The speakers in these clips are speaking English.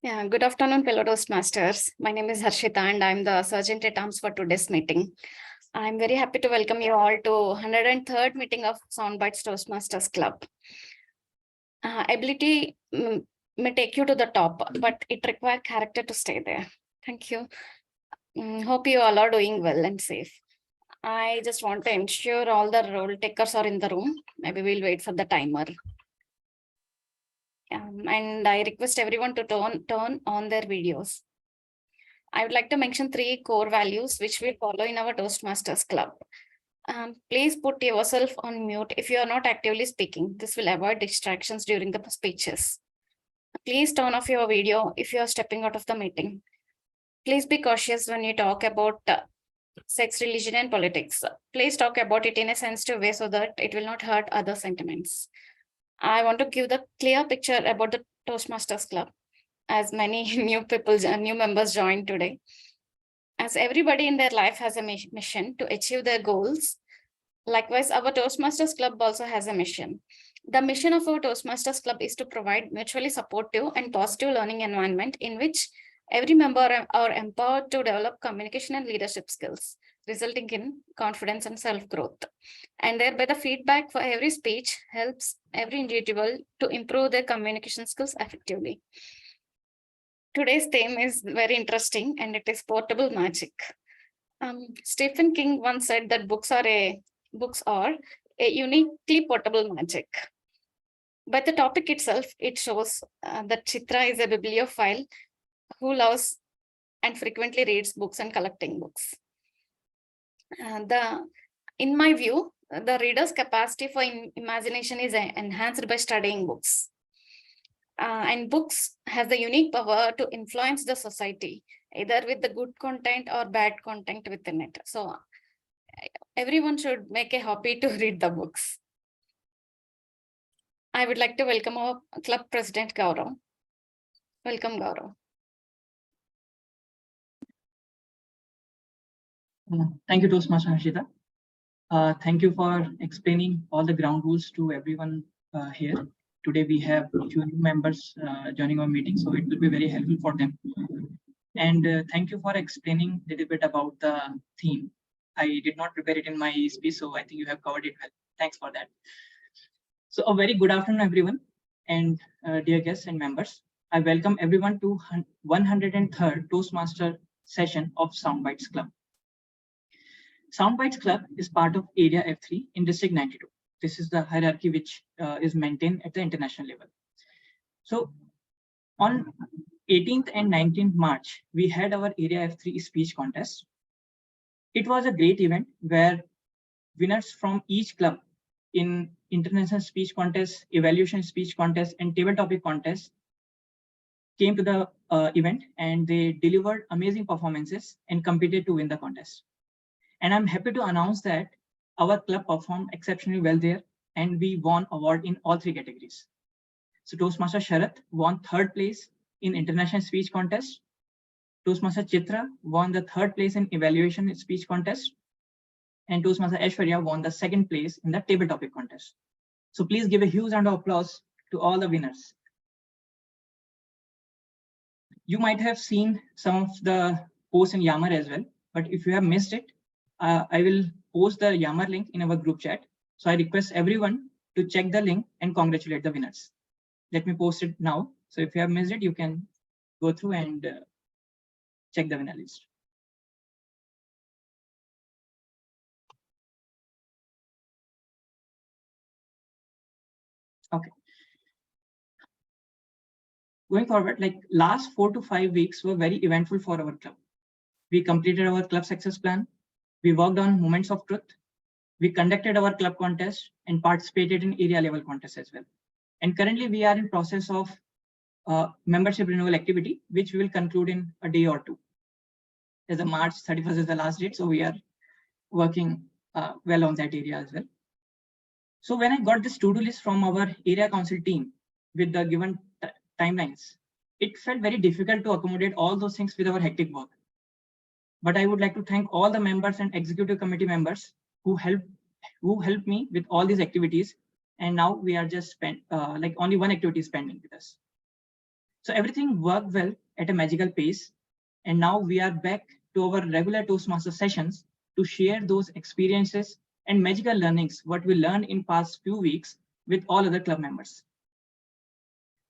Yeah, good afternoon, fellow Toastmasters. My name is Harshita and I'm the Sergeant at Arms for today's meeting. I'm very happy to welcome you all to 103rd meeting of SoundBytes Toastmasters Club. Ability may take you to the top, but it requires character to stay there. Thank you. Hope you all are doing well and safe. I just want to ensure all the role takers are in the room. Maybe we'll wait for the timer. And I request everyone to turn on their videos. I would like to mention 3 core values which we follow in our Toastmasters Club. Please put yourself on mute if you are not actively speaking. This will avoid distractions during the speeches. Please turn off your video if you are stepping out of the meeting. Please be cautious when you talk about sex, religion, and politics. Please talk about it in a sensitive way so that it will not hurt other sentiments. I want to give the clear picture about the Toastmasters Club, as many new members joined today. As everybody in their life has a mission to achieve their goals, likewise, our Toastmasters Club also has a mission. The mission of our Toastmasters Club is to provide mutually supportive and positive learning environment in which every member are empowered to develop communication and leadership skills, resulting in confidence and self-growth. And thereby the feedback for every speech helps every individual to improve their communication skills effectively. Today's theme is very interesting and it is portable magic. Stephen King once said that books are a uniquely portable magic. By the topic itself, it shows that Chitra is a bibliophile who loves and frequently reads books and collecting books. In my view, the reader's capacity for imagination is enhanced by studying books. And books have the unique power to influence the society, either with the good content or bad content within it. So everyone should make a hobby to read the books. I would like to welcome our club president, Gaurav. Welcome, Gaurav. Thank you, Toastmaster Harshita. Thank you for explaining all the ground rules to everyone here. Today we have few new members joining our meeting, so it will be very helpful for them. And thank you for explaining a little bit about the theme. I did not prepare it in my speech, so I think you have covered it well. Thanks for that. So a very good afternoon, everyone, and dear guests and members. I welcome everyone to 103rd Toastmaster session of SoundBytes Club. SoundBytes Club is part of Area F3 in District 92. This is the hierarchy which is maintained at the international level. So on 18th and 19th March, we had our Area F3 speech contest. It was a great event where winners from each club in international speech contest, evaluation speech contest, and table topic contest came to the event and they delivered amazing performances and competed to win the contest. And I'm happy to announce that our club performed exceptionally well there and we won award in all 3 categories. So Toastmaster Sharath won 3rd place in international speech contest. Toastmaster Chitra won the 3rd place in evaluation speech contest. And Toastmaster Aishwarya won the 2nd place in the table topic contest. So please give a huge round of applause to all the winners. You might have seen some of the posts in Yammer as well, but if you have missed it, I will post the Yammer link in our group chat. So I request everyone to check the link and congratulate the winners. Let me post it now. So if you have missed it, you can go through and check the winner list. Okay. Going forward, like last 4 to 5 weeks were very eventful for our club. We completed our club success plan. We worked on moments of truth. We conducted our club contest and participated in area level contests as well. And currently we are in process of membership renewal activity, which we will conclude in a day or 2. As of March 31st is the last date, so we are working well on that area as well. So when I got this to-do list from our area council team with the given timelines, it felt very difficult to accommodate all those things with our hectic work. But I would like to thank all the members and executive committee members who helped me with all these activities. And now we are just only one activity is pending with us. So everything worked well at a magical pace. And now we are back to our regular Toastmaster sessions to share those experiences and magical learnings what we learned in past few weeks with all other club members.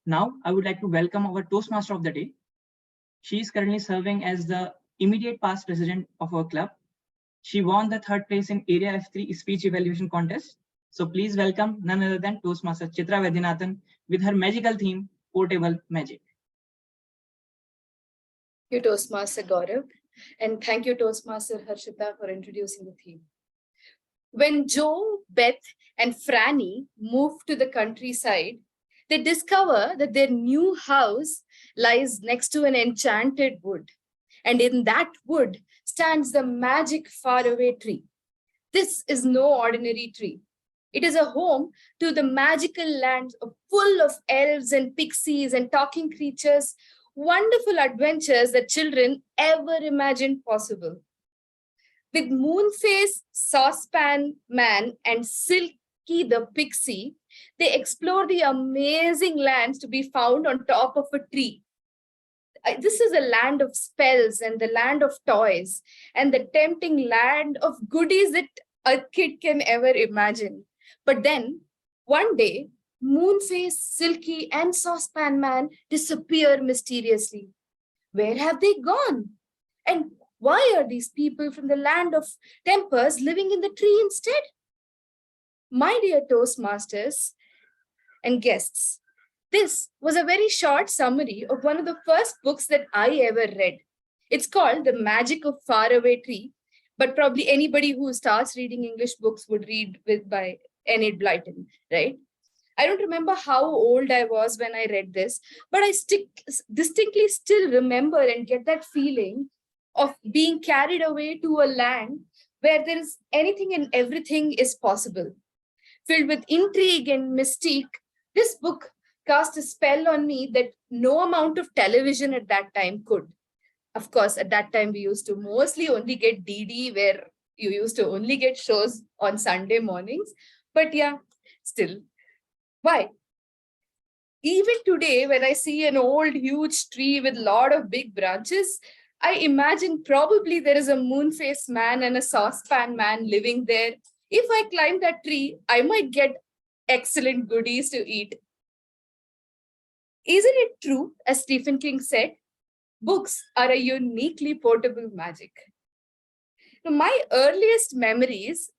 Now, I would like to welcome our Toastmaster of the day. She is currently serving as the immediate past president of our club. She won the 3rd place in Area F3 speech evaluation contest. So please welcome none other than Toastmaster Chitra Vaidyanathan with her magical theme, Portable Magic. Thank you, Toastmaster Gaurav, and thank you, Toastmaster Harshita, for introducing the theme. When Joe, Beth, and Franny move to the countryside, they discover that their new house lies next to an enchanted wood, and in that wood stands the magic faraway tree. This is no ordinary tree. It is a home to the magical land full of elves and pixies and talking creatures, wonderful adventures that children ever imagined possible. With Moonface, Saucepan Man, and Silky the Pixie, they explore the amazing lands to be found on top of a tree. This is a land of spells and the land of toys and the tempting land of goodies that a kid can ever imagine. But then, one day, Moonface, Silky, and Saucepan Man disappear mysteriously. Where have they gone? And why are these people from the land of tempers living in the tree instead? My dear Toastmasters and guests, this was a very short summary of one of the first books that I ever read. It's called The Magic of Faraway Tree, but probably anybody who starts reading English books would read by Enid Blyton, right? I don't remember how old I was when I read this, but I distinctly still remember and get that feeling of being carried away to a land where there is anything and everything is possible. Filled with intrigue and mystique, this book cast a spell on me that no amount of television at that time could. Of course, at that time, we used to mostly only get DD, where you used to only get shows on Sunday mornings. But yeah, still. Why? Even today, when I see an old, huge tree with a lot of big branches, I imagine probably there is a Moonface Man and a Saucepan Man living there. If I climb that tree, I might get excellent goodies to eat. Isn't it true, as Stephen King said, books are a uniquely portable magic? Now, my earliest memories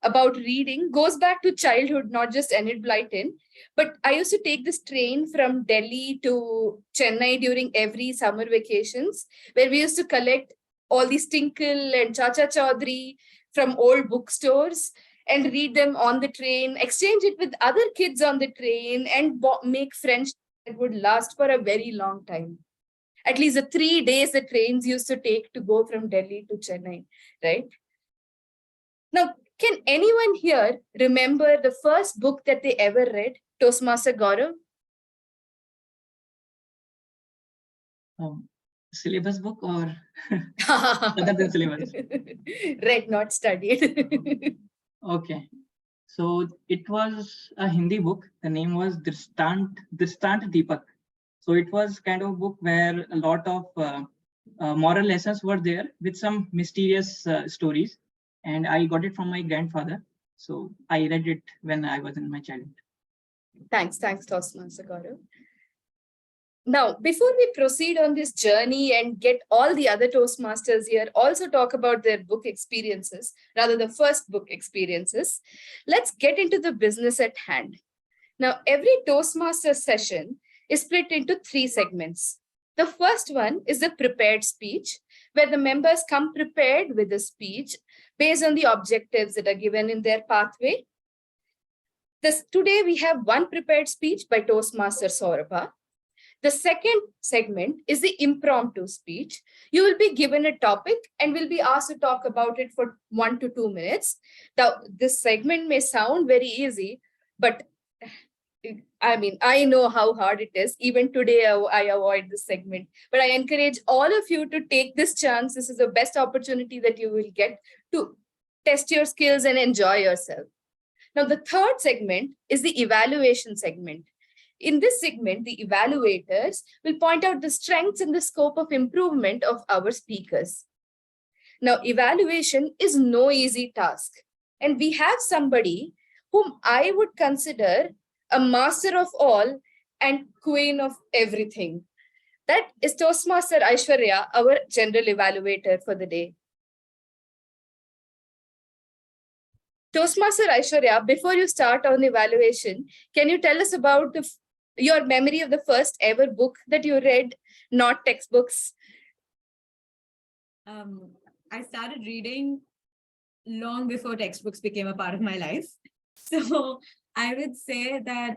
about reading goes back to childhood, not just Enid Blyton, but I used to take this train from Delhi to Chennai during every summer vacations, where we used to collect all these Tinkle and Chacha Chaudhary from old bookstores and read them on the train, exchange it with other kids on the train, and make friendships that would last for a very long time. At least the 3 days the trains used to take to go from Delhi to Chennai, right? Now, can anyone here remember the first book that they ever read? Toastmaster Gaurav? Syllabus book or other than syllabus? Read, not studied. Okay. So it was a Hindi book. The name was Dristant Deepak. So it was kind of a book where a lot of moral lessons were there with some mysterious stories. And I got it from my grandfather. So I read it when I was in my childhood. Thanks, Toastmaster Gaurav. Now, before we proceed on this journey and get all the other Toastmasters here also talk about their book experiences, rather the first book experiences, let's get into the business at hand. Now, every Toastmaster session is split into 3 segments. The first one is the prepared speech, where the members come prepared with a speech based on the objectives that are given in their pathway. Today, we have one prepared speech by Toastmaster Saurabha. The second segment is the impromptu speech. You will be given a topic and will be asked to talk about it for 1 to 2 minutes. Now, this segment may sound very easy, but I mean, I know how hard it is. Even today, I avoid this segment. But I encourage all of you to take this chance. This is the best opportunity that you will get to test your skills and enjoy yourself. Now, the third segment is the evaluation segment. In this segment, the evaluators will point out the strengths and the scope of improvement of our speakers. Now, evaluation is no easy task. And we have somebody whom I would consider a master of all and queen of everything. That is Toastmaster Aishwarya, our general evaluator for the day. Toastmaster Aishwarya, before you start on evaluation, can you tell us about your memory of the first ever book that you read, not textbooks? I started reading long before textbooks became a part of my life. So I would say that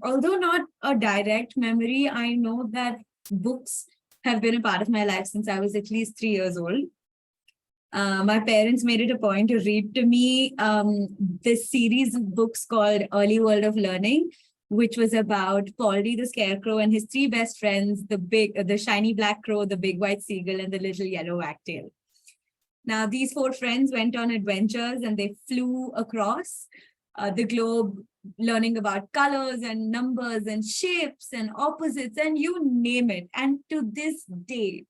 although not a direct memory, I know that books have been a part of my life since I was at least 3 years old. My parents made it a point to read to me this series of books called Early World of Learning, which was about Polly the Scarecrow and his 3 best friends, the shiny black crow, the big white seagull, and the little yellow wagtail. Now, these 4 friends went on adventures and they flew across the globe, learning about colors and numbers and shapes and opposites and you name it. And to this day,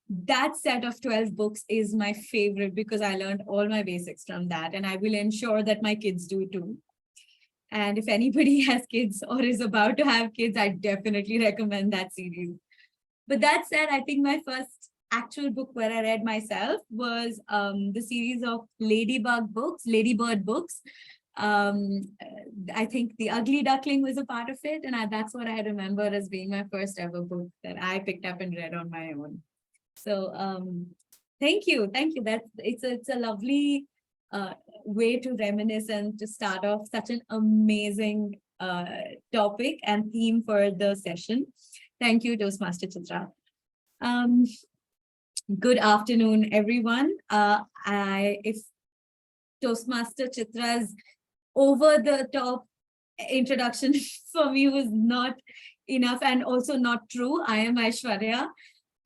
that set of 12 books is my favorite because I learned all my basics from that. And I will ensure that my kids do too. And if anybody has kids or is about to have kids, I definitely recommend that series. But that said, I think my first actual book where I read myself was the series of Ladybird books. I think The Ugly Duckling was a part of it. And that's what I remember as being my first ever book that I picked up and read on my own. So thank you. It's a lovely way to reminisce and to start off such an amazing topic and theme for the session. Thank you, Toastmaster Chitra. Good afternoon, everyone. If Toastmaster Chitra's over-the-top introduction for me was not enough and also not true, I am Aishwarya.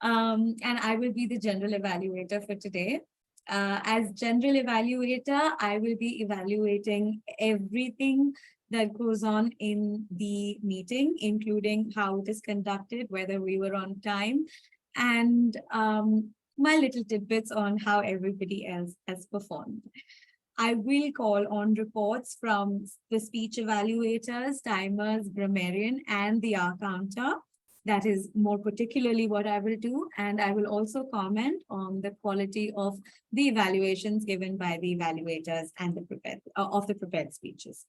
And I will be the general evaluator for today. As general evaluator, I will be evaluating everything that goes on in the meeting, including how it is conducted, whether we were on time, and my little tidbits on how everybody else has performed. I will call on reports from the speech evaluators, timers, grammarian, and the R counter. That is more particularly what I will do. And I will also comment on the quality of the evaluations given by the evaluators and the prepared speeches.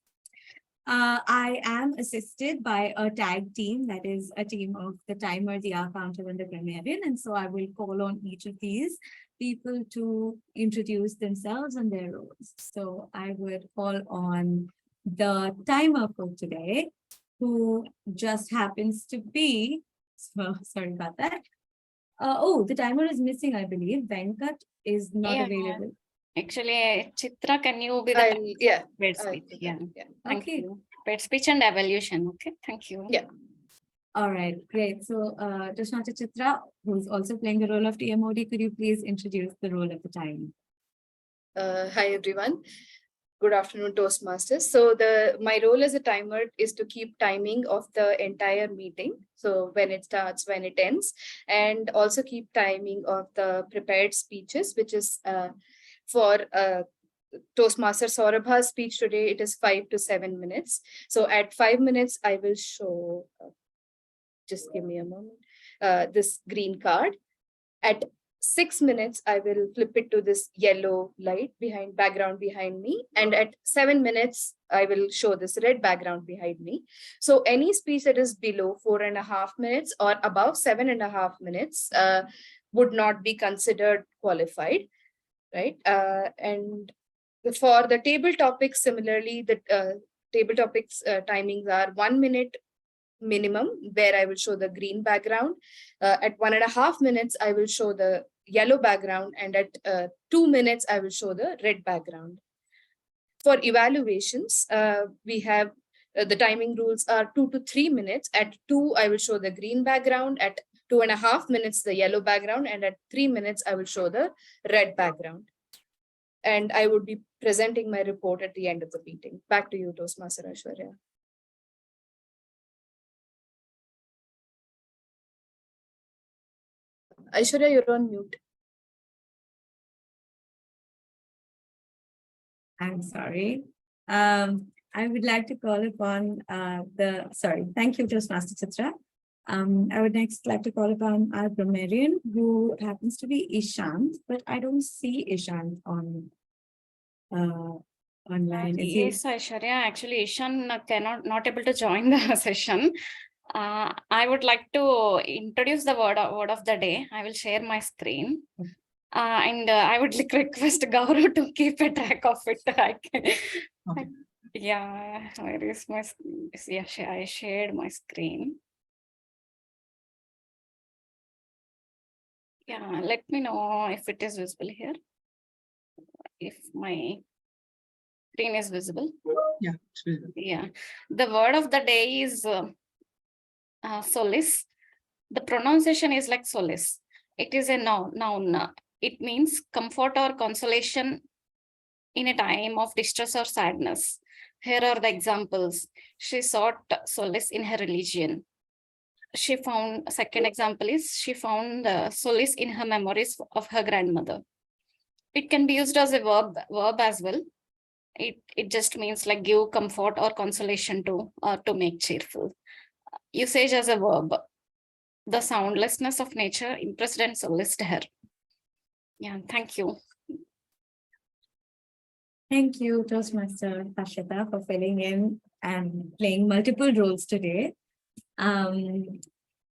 I am assisted by a tag team, that is a team of the timer, the R counter, and the grammarian. And so I will call on each of these people to introduce themselves and their roles. So I would call on the timer for today, who just happens to be, sorry about that. The timer is missing, I believe. Venkat is not available. Actually, Chitra, can you be the prepared speech? Thank you. Prepared speech and evaluation. Okay, thank you. Yeah. All right, great. So, Toastmaster Chitra, who's also playing the role of TMOD, could you please introduce the role of the timer? Hi, everyone. Good afternoon, Toastmasters. So my role as a timer is to keep timing of the entire meeting. So when it starts, when it ends, and also keep timing of the prepared speeches, which is for Toastmaster Saurabha's speech today, it is 5 to 7 minutes. So at 5 minutes, I will show, just give me a moment, this green card. At 6 minutes, I will flip it to this yellow light background behind me. And at 7 minutes, I will show this red background behind me. So any speech that is below 4.5 minutes or above 7.5 minutes would not be considered qualified, right? And for the table topics, similarly, the table topics timings are 1 minute minimum, where I will show the green background. At 1.5 minutes, I will show the yellow background, and at 2 minutes, I will show the red background. For evaluations, we have the timing rules are 2 to 3 minutes. At 2, I will show the green background. At 2.5 minutes, the yellow background, and at 3 minutes, I will show the red background. And I would be presenting my report at the end of the meeting. Back to you, Toastmaster Aishwarya. Aishwarya, you're on mute. I'm sorry. I would like to call upon thank you, Toastmaster Chitra. I would next like to call upon our grammarian, who happens to be Ishant, but I don't see Ishant on online. Is he? Yes, Aishwarya, actually Ishan not able to join the session. I would like to introduce the word of the day. I will share my screen. And I would request Gaurav to keep a track of it. Okay. Yeah, where is my yeah, I shared my screen. Yeah, let me know if it is visible here. If my screen is visible. Yeah, it's visible. Yeah, the word of the day is solace. The pronunciation is like solace. It is a noun. It means comfort or consolation in a time of distress or sadness. Here are the examples. She sought solace in her religion. She found, second example is, she found solace in her memories of her grandmother. It can be used as a verb as well. It just means like give comfort or consolation to, or to make cheerful. Usage as a verb. The soundlessness of nature impressed and solaced her. Yeah, thank you. Thank you, Toastmaster Harshita, for filling in and playing multiple roles today. And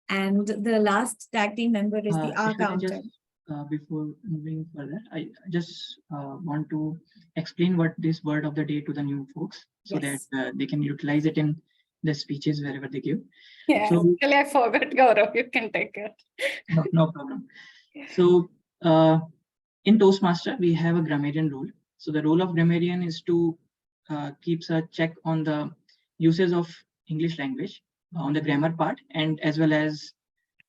the last tag team member is the R counter. Before moving further, I just want to explain what this word of the day to the new folks, so Yes. that they can utilize it in the speeches wherever they give. Yeah, So, actually I forgot, Gaurav, you can take it. No problem. So in Toastmaster, we have a grammarian role. So the role of grammarian is to keeps a check on the uses of English language, on the grammar part, and as well as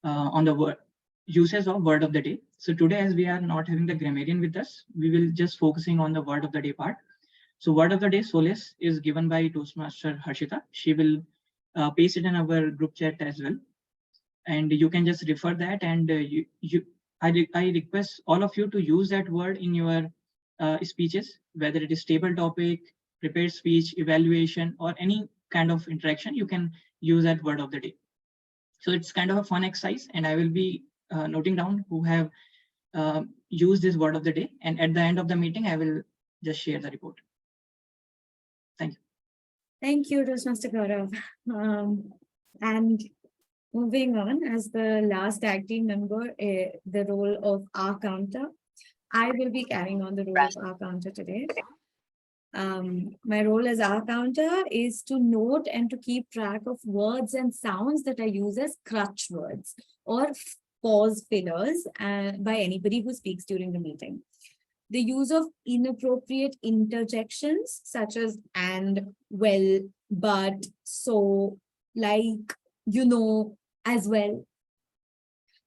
on the word uses of word of the day. So today, as we are not having the grammarian with us, we will just focusing on the word of the day part. So word of the day, solace, is given by Toastmaster Harshita. She will paste it in our group chat as well. And you can just refer that, and I request all of you to use that word in your speeches, whether it is table topic, prepared speech, evaluation, or any kind of interaction. You can use that word of the day. So it's kind of a fun exercise, and I will be noting down who have used this word of the day. And at the end of the meeting, I will just share the report. Thank you. Thank you, Toastmaster Gaurav. And moving on, as the last tag team member, the role of R counter, I will be carrying on the role of R counter today. My role as R counter is to note and to keep track of words and sounds that are used as crutch words or pause fillers by anybody who speaks during the meeting. The use of inappropriate interjections such as and, well, but, so, like, you know, as well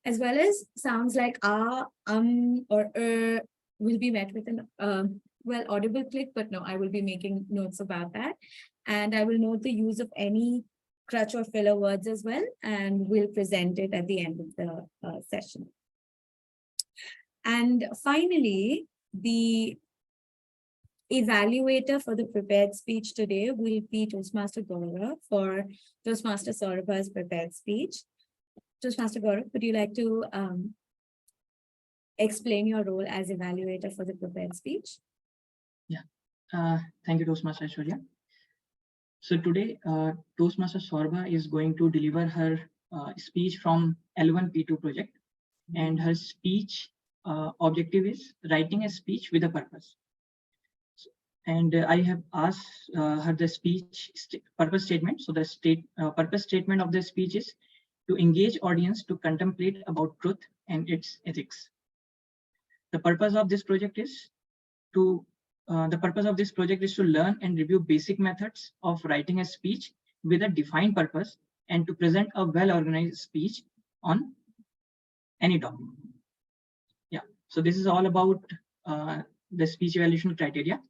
as sounds like or will be met with an audible click, but no, I will be making notes about that. And I will note the use of any crutch or filler words as well, and we'll present it at the end of the session. And finally, the evaluator for the prepared speech today will be Toastmaster Gaurav for Toastmaster Saurabha's prepared speech. Toastmaster Gaurav, would you like to explain your role as evaluator for the prepared speech? Yeah, thank you, Toastmaster Aishwarya. So today, Toastmaster Saurabha is going to deliver her speech from L1P2 project, and her speech objective is writing a speech with a purpose. And I have asked her the speech purpose statement. So the purpose statement of the speech is to engage audience to contemplate about truth and its ethics. The purpose of this project is to learn and review basic methods of writing a speech with a defined purpose and to present a well-organized speech on any topic. Yeah, so this is all about the speech evaluation criteria,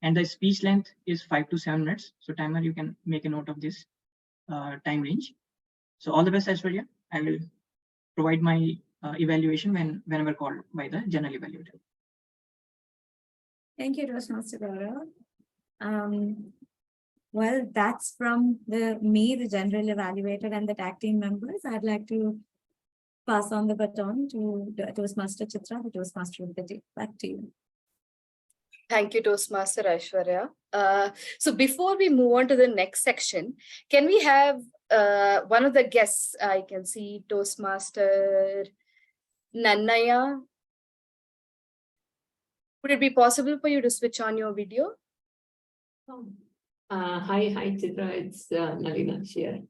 and the speech length is 5 to 7 minutes. So timer, you can make a note of this time range. So all the best, Aishwarya. I will provide my evaluation whenever called by the general evaluator. Thank you, Toastmaster Gaurav. Well, that's from me, the general evaluator, and the tag team members. I'd like to pass on the baton to Toastmaster Chitra, the Toastmaster of the day. Back to you. Thank you, Toastmaster Aishwarya. So before we move on to the next section, can we have one of the guests? I can see Toastmaster Nannaya. Would it be possible for you to switch on your video? Hi, Chitra. It's Nalina here.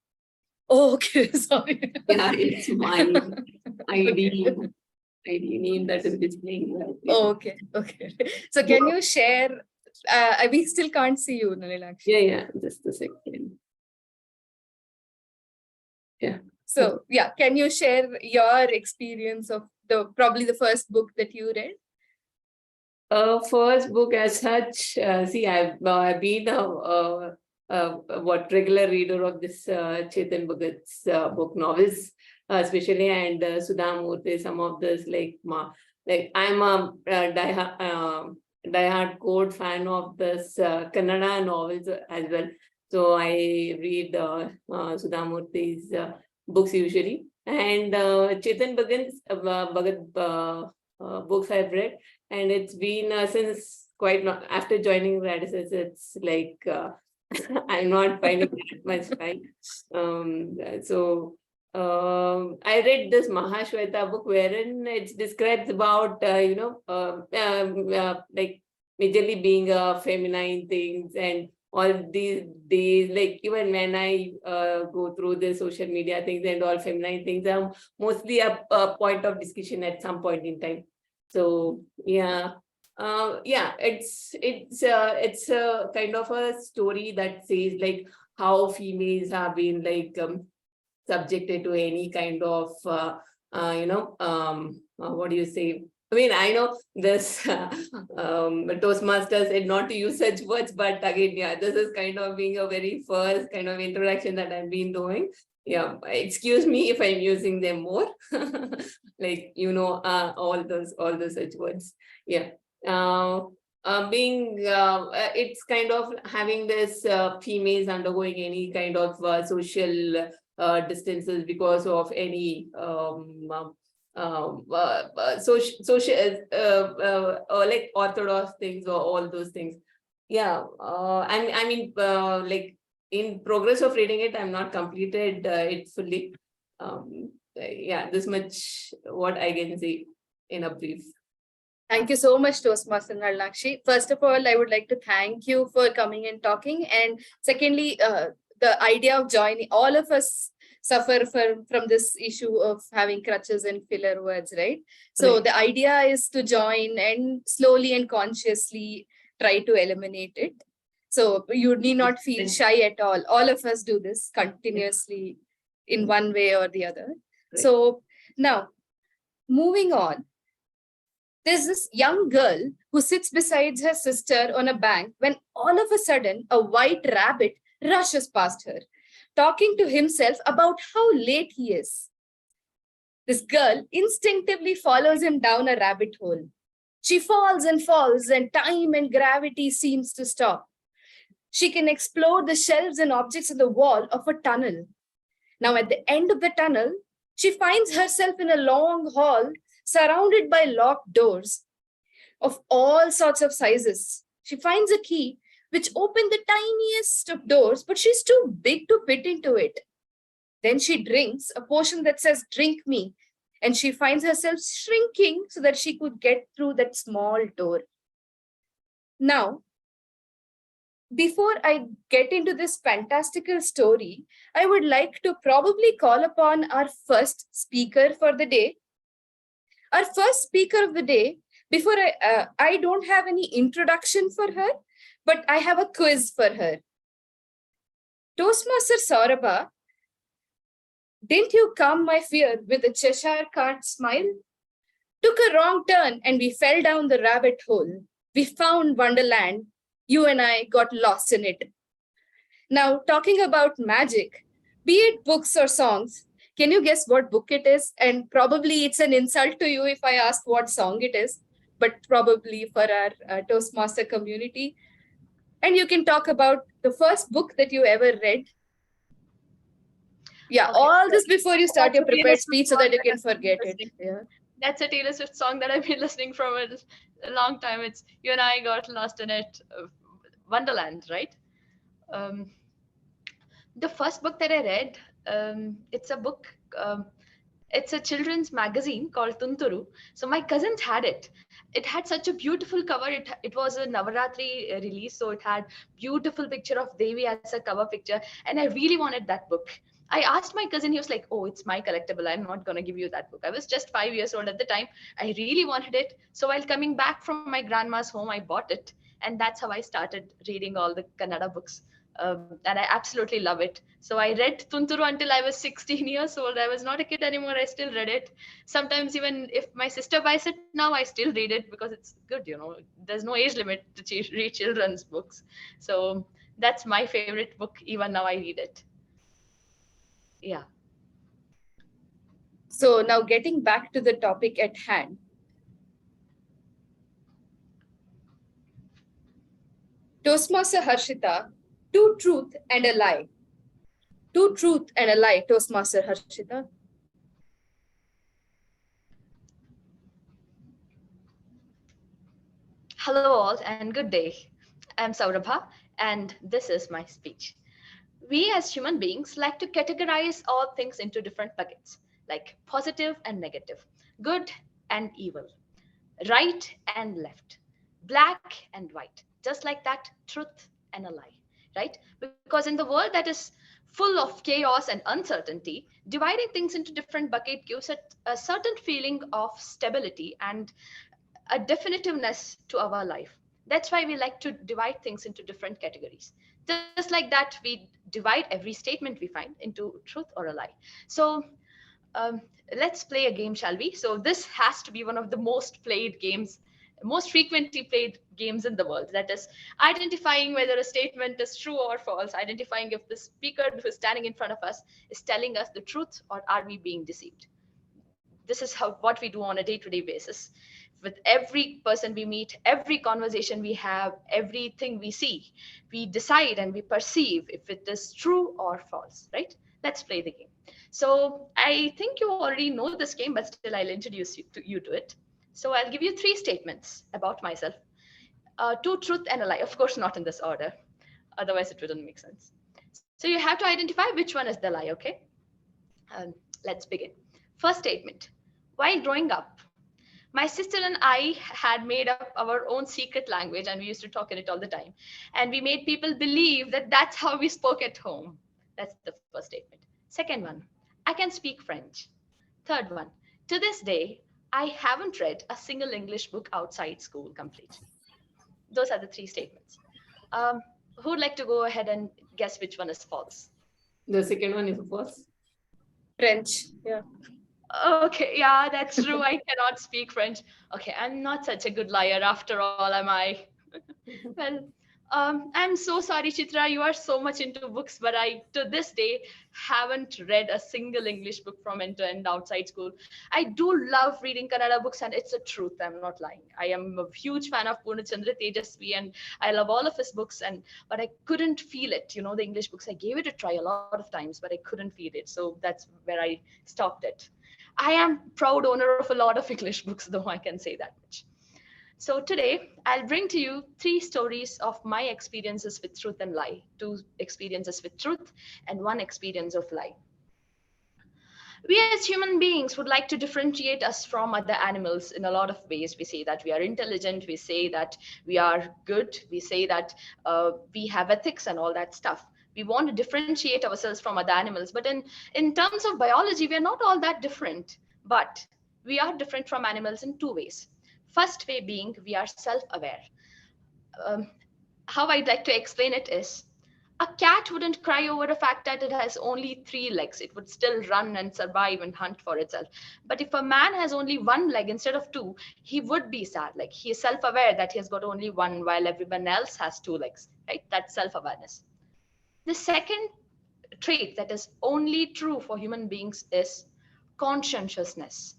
Oh, okay, sorry. Yeah, it's my ID name that is displaying. Oh, okay. So can you share? We still can't see you, Nalina. Yeah. Just a second. Yeah. So yeah, can you share your experience of probably the first book that you read? First book as such, see, I've been a regular reader of this Chetan Bhagat's book novels, especially, and Sudha Murthy, some of this, like I'm a diehard core fan of this Kannada novels as well. So I read Sudha Murthy's books usually, and Chetan Bhagat's books I've read. And it's been since after joining Radisys, it's like I'm not finding that much time. So I read this Mahashweta book wherein it describes about like majorly being feminine things and all these days. Like even when I go through the social media things and all feminine things are mostly a point of discussion at some point in time. So yeah, it's a kind of a story that says like how females have been like subjected to any kind of what do you say? I mean, I know this Toastmasters said not to use such words, but again, yeah, this is kind of being a very first kind of introduction that I've been doing. Yeah, excuse me if I'm using them more, like all those such words. Yeah, it's kind of having this females undergoing any kind of social distances because of any social like orthodox things or all those things. Yeah, I mean like in progress of reading it, I'm not completed it fully. Yeah, this much what I can say in a brief. Thank you so much, Toastmaster Nalakshi. First of all, I would like to thank you for coming and talking. And secondly, the idea of joining, all of us suffer from this issue of having crutches and filler words, right? So Right. the idea is to join and slowly and consciously try to eliminate it. So you need not feel shy at all. All of us do this continuously in one way or the other. Right. So now, moving on. There's this young girl who sits beside her sister on a bank when all of a sudden a white rabbit rushes past her, talking to himself about how late he is. This girl instinctively follows him down a rabbit hole. She falls and falls, and time and gravity seems to stop. She can explore the shelves and objects in the wall of a tunnel. Now, at the end of the tunnel, she finds herself in a long hall surrounded by locked doors of all sorts of sizes. She finds a key which opened the tiniest of doors, but she's too big to fit into it. Then she drinks a potion that says, "Drink me," and she finds herself shrinking so that she could get through that small door. Now, before I get into this fantastical story, I would like to probably call upon our first speaker for the day. Our first speaker of the day, before I don't have any introduction for her, but I have a quiz for her. Toastmaster Saurabha, didn't you calm my fear with a Cheshire cat smile? Took a wrong turn and we fell down the rabbit hole. We found Wonderland. You and I got lost in it. Now, talking about magic, be it books or songs, Can you guess what book it is? And probably it's an insult to you if I ask what song it is, but probably for our Toastmaster community. And you can talk about the first book that you ever read. Yeah, Okay. all this before you start That's your a Taylor prepared Swift speech so song that you that can I've been forget it. listening. Yeah. That's a Taylor Swift song that I've been listening from a long time. It's You and I Got Lost in It, Wonderland, right? Um, the first book that I read, it's a book. It's a children's magazine called Tunturu. So my cousins had it. It had such a beautiful cover. It was a Navaratri release, so it had beautiful picture of Devi as a cover picture, and I really wanted that book. I asked my cousin. He was like, "Oh, it's my collectible. I'm not gonna give you that book." I was just 5 years old at the time. I really wanted it. So while coming back from my grandma's home, I bought it, and that's how I started reading all the Kannada books. And I absolutely love it. So I read Tunturu until I was 16 years old. I was not a kid anymore. I still read it. Sometimes even if my sister buys it now, I still read it because it's good. There's no age limit to read children's books. So that's my favorite book. Even now I read it. Yeah. So now getting back to the topic at hand. Toastmaster Harshita, two truth and a lie. Two truth and a lie, Toastmaster Harshita. Hello all and good day. I'm Saurabha and this is my speech. We as human beings like to categorize all things into different buckets, like positive and negative, good and evil, right and left, black and white, just like that, truth and a lie, right? Because in the world that is full of chaos and uncertainty, dividing things into different buckets gives it a certain feeling of stability and a definitiveness to our life. That's why we like to divide things into different categories. Just like that, we divide every statement we find into truth or a lie. So um, let's play a game, shall we? So this has to be one of the most played games, most frequently played games in the world. That is identifying whether a statement is true or false, identifying if the speaker who is standing in front of us is telling us the truth or are we being deceived. This is what we do on a day-to-day basis with every person we meet, every conversation we have, everything we see. We decide and we perceive if it is true or false, right? Let's play the game. So I think you already know this game, but still I'll introduce you to it. So I'll give you three statements about myself. Two truth and a lie. Of course, not in this order. Otherwise, it wouldn't make sense. So you have to identify which one is the lie, okay? Let's begin. First statement. While growing up, my sister and I had made up our own secret language and we used to talk in it all the time. And we made people believe that that's how we spoke at home. That's the first statement. Second one, I can speak French. Third one, to this day, I haven't read a single English book outside school complete. Those are the three statements. Who would like to go ahead and guess which one is false? The second one is false. French. Yeah. Okay, yeah, that's true. I cannot speak French. Okay, I'm not such a good liar after all, am I? Well, I'm so sorry, Chitra. You are so much into books, but I, to this day, haven't read a single English book from end to end outside school. I do love reading Kannada books, and it's a truth. I'm not lying. I am a huge fan of Purnachandra Tejasvi, and I love all of his books. But I couldn't feel it. The English books. I gave it a try a lot of times, but I couldn't feel it. So that's where I stopped it. I am proud owner of a lot of English books, though I can say that much. So today, I'll bring to you three stories of my experiences with truth and lie, two experiences with truth and one experience of lie. We as human beings would like to differentiate us from other animals in a lot of ways. We say that we are intelligent, we say that we are good, we say that we have ethics and all that stuff. We want to differentiate ourselves from other animals, but in terms of biology, we are not all that different, but we are different from animals in two ways. First way being, we are self-aware. How I'd like to explain it is, a cat wouldn't cry over the fact that it has only 3 legs. It would still run and survive and hunt for itself. But if a man has only 1 leg instead of 2, he would be sad. Like, he is self-aware that he has got only 1 while everyone else has 2 legs, right? That's self-awareness. The second trait that is only true for human beings is conscientiousness.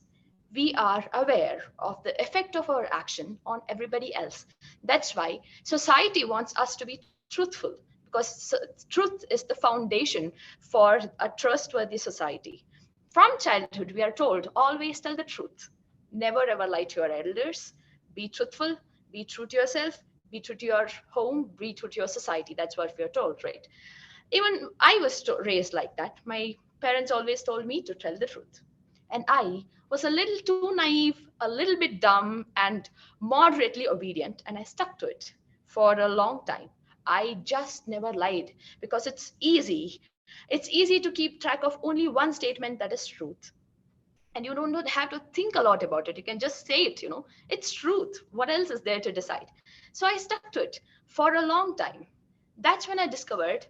We are aware of the effect of our action on everybody else. That's why society wants us to be truthful, because truth is the foundation for a trustworthy society. From childhood, we are told always tell the truth, never ever lie to your elders, be truthful, be true to yourself, be true to your home, be true to your society. That's what we are told, right? Even I was raised like that. My parents always told me to tell the truth. And I was a little too naive, a little bit dumb, and moderately obedient, and I stuck to it for a long time. I just never lied because it's easy. It's easy to keep track of only one statement that is truth. And you don't have to think a lot about it. You can just say it, it's truth. What else is there to decide? So I stuck to it for a long time. That's when I discovered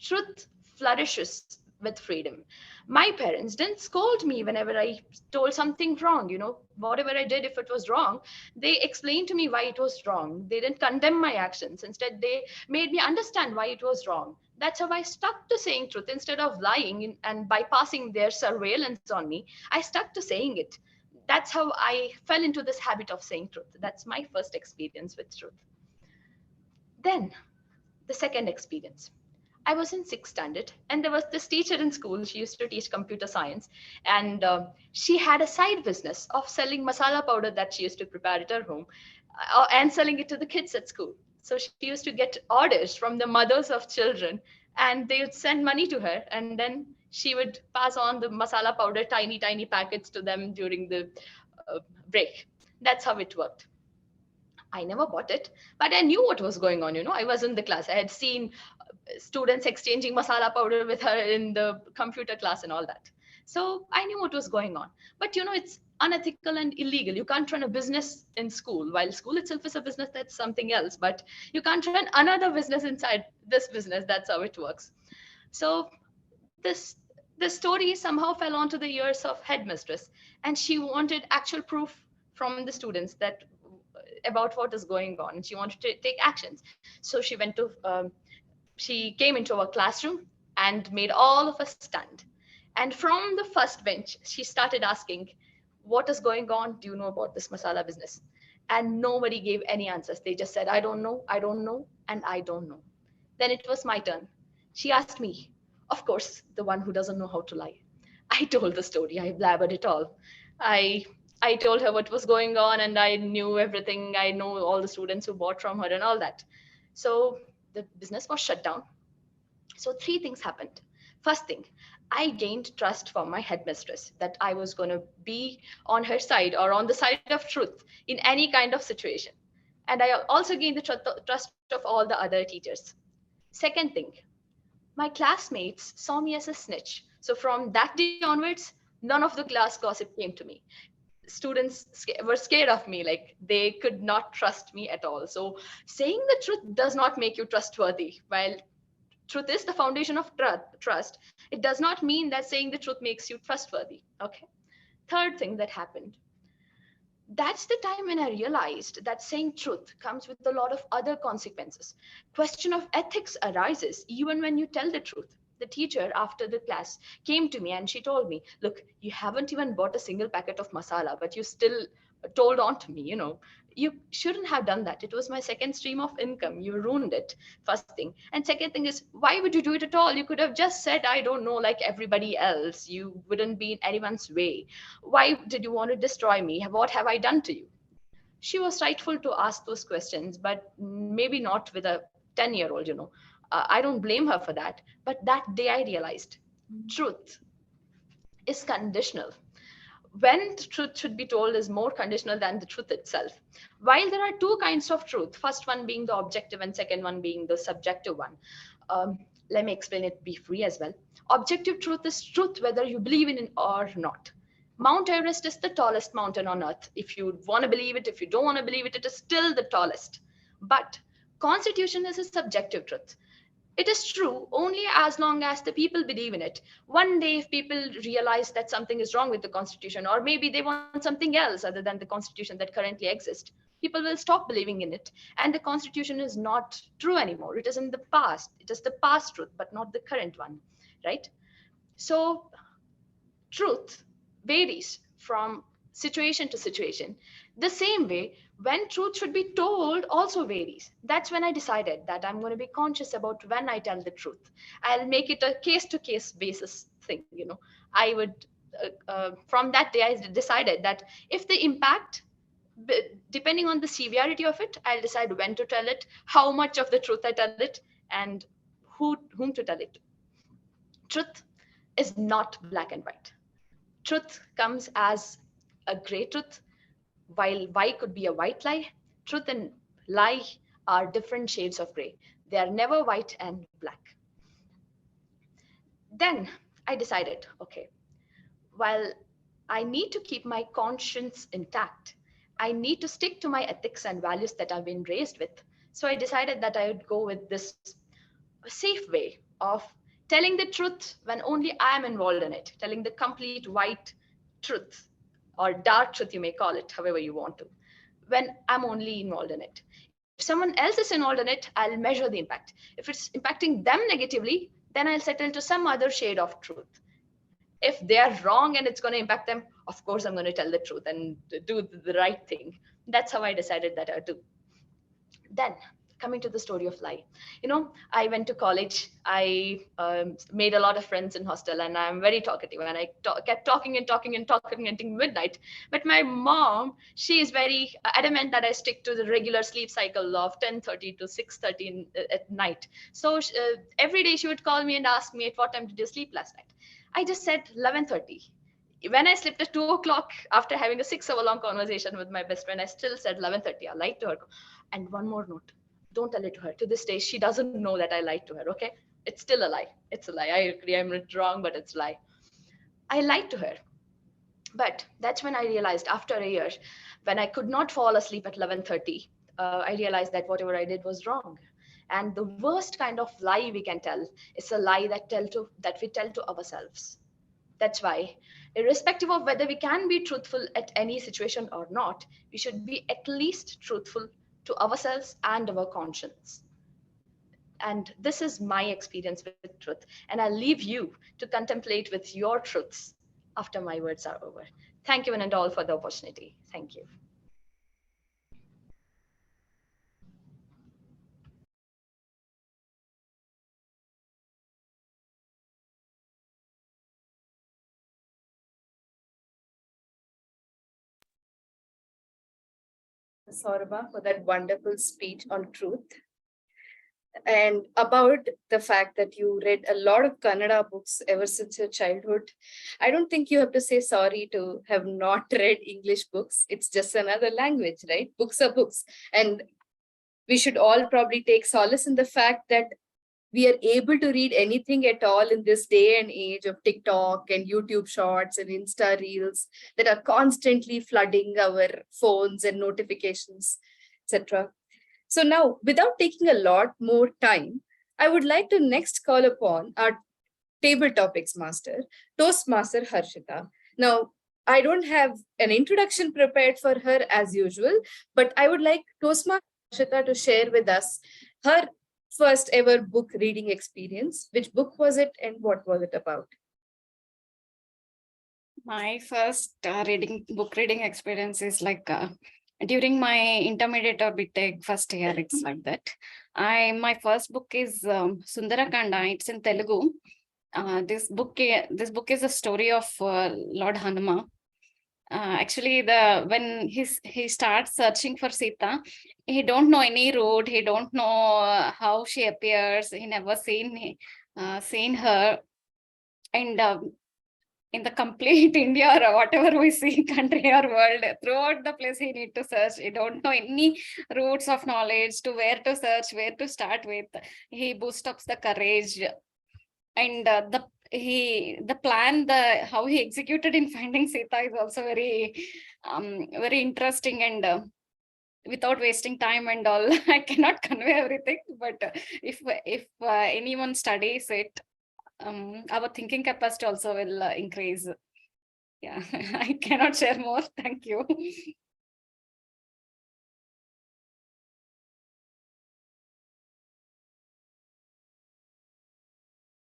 truth flourishes with freedom. My parents didn't scold me whenever I told something wrong. Whatever I did, if it was wrong, they explained to me why it was wrong. They didn't condemn my actions. Instead, they made me understand why it was wrong. That's how I stuck to saying truth instead of lying and bypassing their surveillance on me. I stuck to saying it. That's how I fell into this habit of saying truth. That's my first experience with truth. Then the second experience. I was in sixth standard, and there was this teacher in school. She used to teach computer science, and she had a side business of selling masala powder that she used to prepare at her home, and selling it to the kids at school. So she used to get orders from the mothers of children, and they would send money to her, and then she would pass on the masala powder, tiny, tiny packets to them during the break. That's how it worked. I never bought it, but I knew what was going on. I was in the class. I had seen students exchanging masala powder with her in the computer class and all that. So I knew what was going on. But it's unethical and illegal. You can't run a business in school. While school itself is a business, that's something else. But you can't run another business inside this business. That's how it works. So this story somehow fell onto the ears of headmistress, and she wanted actual proof from the students that about what is going on, and she wanted to take actions. So she came into our classroom and made all of us stand. And from the first bench, she started asking, what is going on? Do you know about this masala business? And nobody gave any answers. They just said, I don't know, and I don't know. Then it was my turn. She asked me, of course, the one who doesn't know how to lie. I told the story. I blabbered it all. I I told her what was going on, and I knew everything. I know all the students who bought from her and all that. So the business was shut down. So three things happened. First thing, I gained trust from my headmistress that I was going to be on her side or on the side of truth in any kind of situation. And I also gained the trust of all the other teachers. Second thing, my classmates saw me as a snitch. So from that day onwards, none of the class gossip came to me. Students were scared of me, like they could not trust me at all. So saying the truth does not make you trustworthy. While truth is the foundation of trust, it does not mean that saying the truth makes you trustworthy. Okay. Third thing that happened, that's the time when I realized that saying truth comes with a lot of other consequences. Question of ethics arises even when you tell the truth. The teacher after the class came to me and she told me, look, you haven't even bought a single packet of masala, but you still told on to me, you shouldn't have done that. It was my second stream of income. You ruined it, first thing. And second thing is, why would you do it at all? You could have just said, I don't know, like everybody else. You wouldn't be in anyone's way. Why did you want to destroy me? What have I done to you? She was rightful to ask those questions, but maybe not with a 10-year-old, I don't blame her for that. But that day I realized truth is conditional. When the truth should be told is more conditional than the truth itself. While there are two kinds of truth, first one being the objective and second one being the subjective one. Let me explain it briefly as well. Objective truth is truth whether you believe in it or not. Mount Everest is the tallest mountain on earth. If you want to believe it, if you don't want to believe it, it is still the tallest. But Constitution is a subjective truth. It is true only as long as the people believe in it. One day, if people realize that something is wrong with the Constitution, or maybe they want something else other than the Constitution that currently exists, people will stop believing in it. And the Constitution is not true anymore. It is in the past. It is the past truth, but not the current one. right? So truth varies from situation to situation. The same way, when truth should be told also varies. That's when I decided that I'm going to be conscious about when I tell the truth. I'll make it a case to case basis thing. I would, from that day, I decided that if the impact, depending on the severity of it, I'll decide when to tell it, how much of the truth I tell it, and whom to tell it to. Truth is not black and white. Truth comes as a gray truth, while Y could be a white lie. Truth and lie are different shades of gray. They are never white and black. Then I decided, okay, while I need to keep my conscience intact, I need to stick to my ethics and values that I've been raised with. So I decided that I would go with this safe way of telling the truth when only I am involved in it, telling the complete white truth or dark truth, you may call it, however you want to, when I'm only involved in it. If someone else is involved in it, I'll measure the impact. If it's impacting them negatively, then I'll settle to some other shade of truth. If they are wrong and it's going to impact them, of course, I'm going to tell the truth and do the right thing. That's how I decided that I would do. Then coming to the story of lie, I went to college. I made a lot of friends in hostel, and I'm very talkative, and I kept talking and talking and talking until midnight. But my mom, she is very adamant that I stick to the regular sleep cycle of 10:30 to 6:30 at night. So every day she would call me and ask me, at what time did you sleep last night? I just said 11:30. When I slept at 2 o'clock after having a 6 hour long conversation with my best friend, I still said 11:30. I lied to her. And one more note, don't tell it to her. To this day, she doesn't know that I lied to her, okay? It's still a lie. It's a lie. I agree, I'm wrong, but it's a lie. I lied to her. But that's when I realized, after a year, when I could not fall asleep at 11:30, I realized that whatever I did was wrong. And the worst kind of lie we can tell is a lie that we tell to ourselves. That's why, irrespective of whether we can be truthful at any situation or not, we should be at least truthful to ourselves and our conscience. And this is my experience with truth. And I'll leave you to contemplate with your truths after my words are over. Thank you, one and all, for the opportunity. Thank you. Saurabha, for that wonderful speech on truth and about the fact that you read a lot of Kannada books ever since your childhood. I don't think you have to say sorry to have not read English books. It's just another language, right? Books are books. And we should all probably take solace in the fact that we are able to read anything at all in this day and age of TikTok and YouTube shorts and Insta reels that are constantly flooding our phones and notifications, etc. So now, without taking a lot more time, I would like to next call upon our table topics master, Toastmaster Harshita. Now, I don't have an introduction prepared for her as usual, but I would like Toastmaster Harshita to share with us her first ever book reading experience. Which book was it and what was it about? My first book reading experience is like during my intermediate or BTech first year. It's like that. My first book is Sundarakanda. It's in Telugu. This book is a story of Lord Hanuma. Actually, when he starts searching for Sita, he don't know any route. He don't know how she appears. He never seen her, and in the complete India or whatever we see, country or world, throughout the place he need to search. He don't know any routes of knowledge to where to search, where to start with. He boosts up the courage, and the plan, how he executed in finding Sita is also very very interesting, and without wasting time and all, I cannot convey everything, but if anyone studies it, our thinking capacity also will increase. Yeah, I cannot share more. Thank you.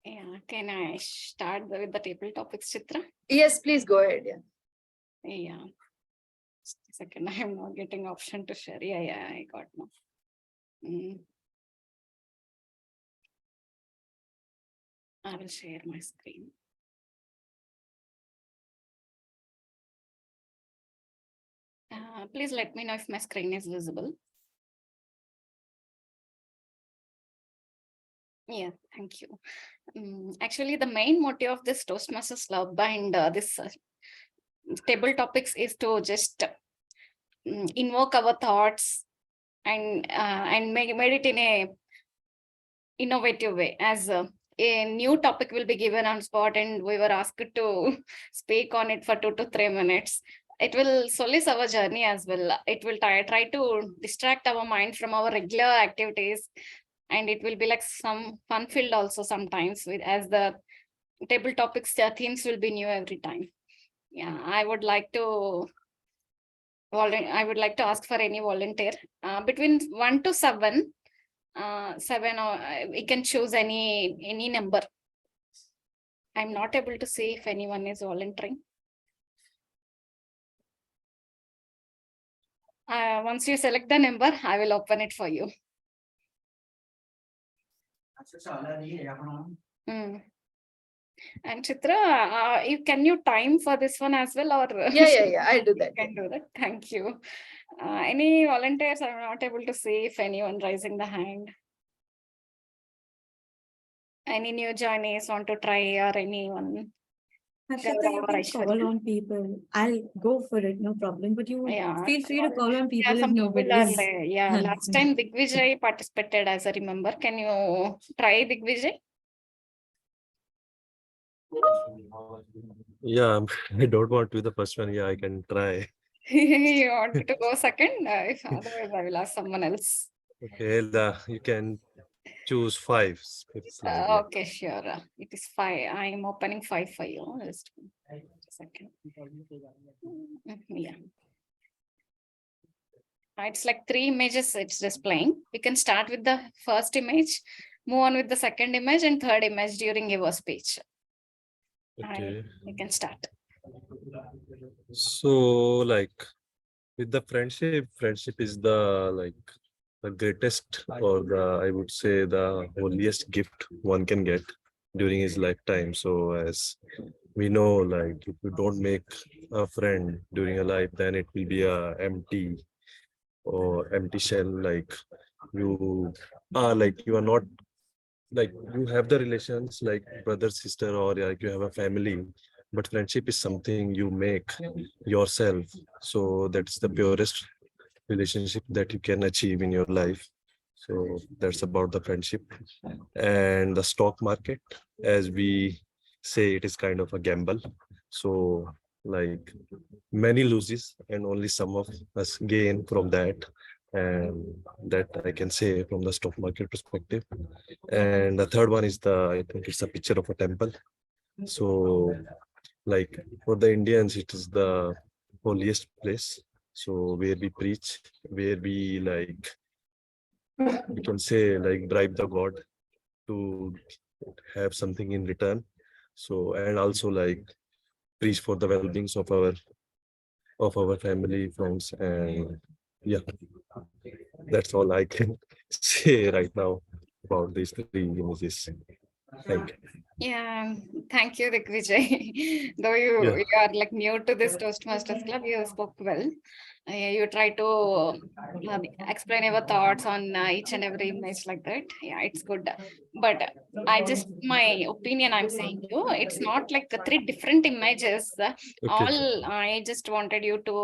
Yeah, can I start with the table topics, Chitra? Yes, please go ahead. Yeah. Yeah. Just a second, I'm not getting option to share. Yeah, I got now. I will share my screen. Please let me know if my screen is visible. Yeah, thank you. Actually, the main motive of this Toastmasters Club and this table topics is to just invoke our thoughts and made it in a innovative way, as a new topic will be given on spot and we were asked to speak on it for 2 to 3 minutes. It will solace our journey as well. It will try to distract our mind from our regular activities, and it will be like some fun filled also sometimes, with as the table topics themes will be new every time. Yeah, I would like to ask for any volunteer between 1 to 7. 7, or we can choose any number. I'm not able to see if anyone is volunteering. Once you select the number, I will open it for you. And Chitra, can you time for this one as well, or Yeah. I'll do that. can do that. Thank you. Any volunteers? I'm not able to see if anyone raising the hand. Any new joinees want to try, or anyone? Harshita, you can call on people. I'll go for it, no problem. But you Yeah, feel free to call on people if some people nobody are is. there. Yeah, last time Digvijay participated, as I remember. Can you try Digvijay? Yeah, I don't want to be the first one. Yeah, I can try. You want to go second? If otherwise, I will ask someone else. Okay, you can choose 5. If it's like that. Okay, sure. It is 5. I am opening 5 for you. Just a second. Yeah. It's like 3 images it's displaying. We can start with the first image, move on with the second image and third image during your speech. Okay. We can start. So, like, with the friendship is the greatest, or I would say the holiest gift one can get during his lifetime. So, as we know, like, if you don't make a friend during a life, then it will be a empty shell. Like, you are not, like, you have the relations like brother, sister, or like you have a family, but friendship is something you make yourself. So that's the purest relationship that you can achieve in your life. So that's about the friendship. And the stock market, as we say, it is kind of a gamble. So, like, many loses and only some of us gain from that, and that I can say from the stock market perspective. And the third one is I think it's a picture of a temple. So, like, for the Indians, it is the holiest place. So where we preach, where we can say, like, bribe the god to have something in return. So, and also, like, preach for the well-beings of our family, friends, and yeah, that's all I can say right now about these 3 images. Thank you. Yeah, thank you, Digvijay. Though Yeah. you are like new to this Toastmasters Club, you spoke well. You try to explain your thoughts on each and every image like that. Yeah, it's good. But my opinion, I'm saying you, it's not like 3 different images. Okay. All I just wanted you to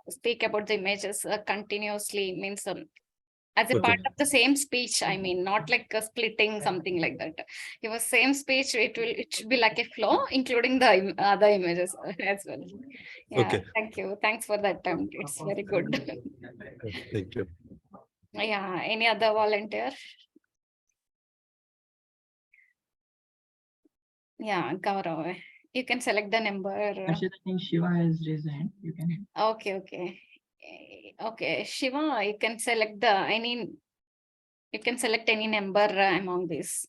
speak about the images continuously, means as a part Okay. of the same speech. I mean, not like a splitting, something like that. Your same speech, it should be like a flow, including the other images as well. Yeah, Okay. thank you. Thanks for that attempt. It's very good. Thank you. Yeah, any other volunteer? Yeah, Gaurav, you can select the number. Actually, I think Shiva has raised a hand. You can. Okay. Okay, Shiva, you can select any number among these.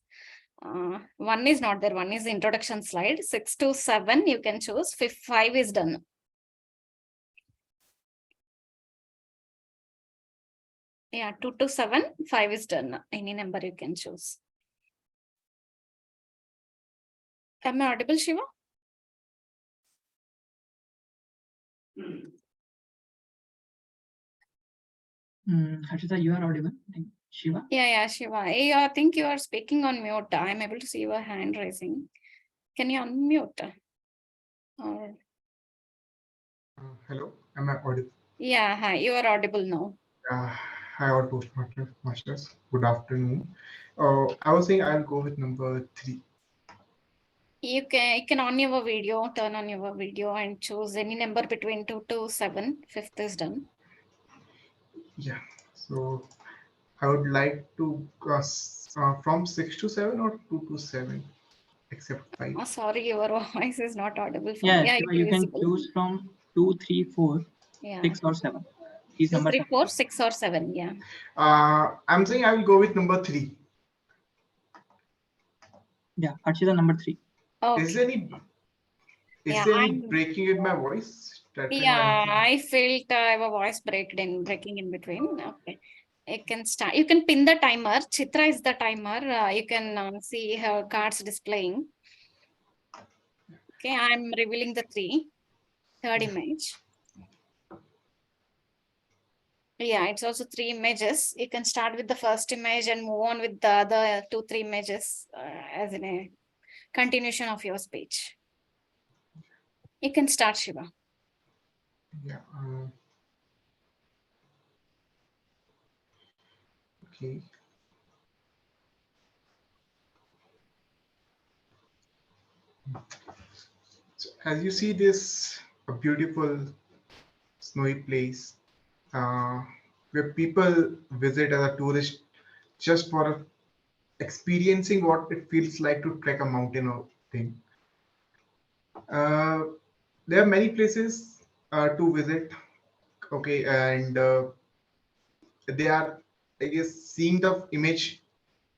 1 is not there. 1 is the introduction slide. 6 to 7 you can choose. 5 is done. Yeah, 2 to 7, 5 is done. Any number you can choose. Am I audible, Shiva? Harshita, you are audible. Shiva? Yeah, Shiva. I think you are speaking on mute. I'm able to see your hand raising. Can you unmute? Or... Hello, am I audible? Yeah, hi, you are audible now. Hi, all Toastmasters. Good afternoon. I was saying I'll go with number 3. You can on your video, turn on your video and choose any number between 2 to 7. 5th is done. Yeah, so I would like to from 6 to 7 or 2 to 7, except 5. Oh, sorry, your voice is not audible for Yeah, me. Yeah, Shiva, it you is can visible. choose from 2, 3, 4, Yeah. 6 or 7. These 2, numbers 3, are 4, 6 or 7. Yeah. I'm saying I will go with number 3. Yeah, Harshita, number 3. Okay. Is there any breaking in my voice? Yeah, I felt our voice breaking in between. Okay. You can start. You can pin the timer. Chitra is the timer. You can see her cards displaying. Okay, I'm revealing the 3rd image. Yeah, it's also 3 images. You can start with the first image and move on with the other 2, 3 images as in a continuation of your speech. You can start, Shiva. Yeah. Okay. So as you see this a beautiful snowy place where people visit as a tourist just for experiencing what it feels like to trek a mountain or thing. Uh, there are many places to visit. Okay, and they are, I guess, seeing the image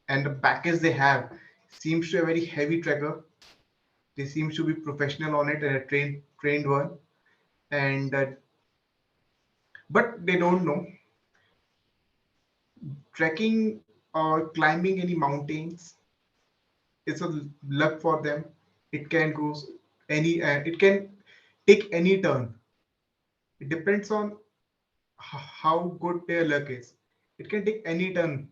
and the package they have seems to be a very heavy trekker. They seem to be professional on it and a trained one, and but they don't know trekking or climbing any mountains. It's a luck for them. It can go it can take any turn. It depends on how good their luck is. It can take any turn.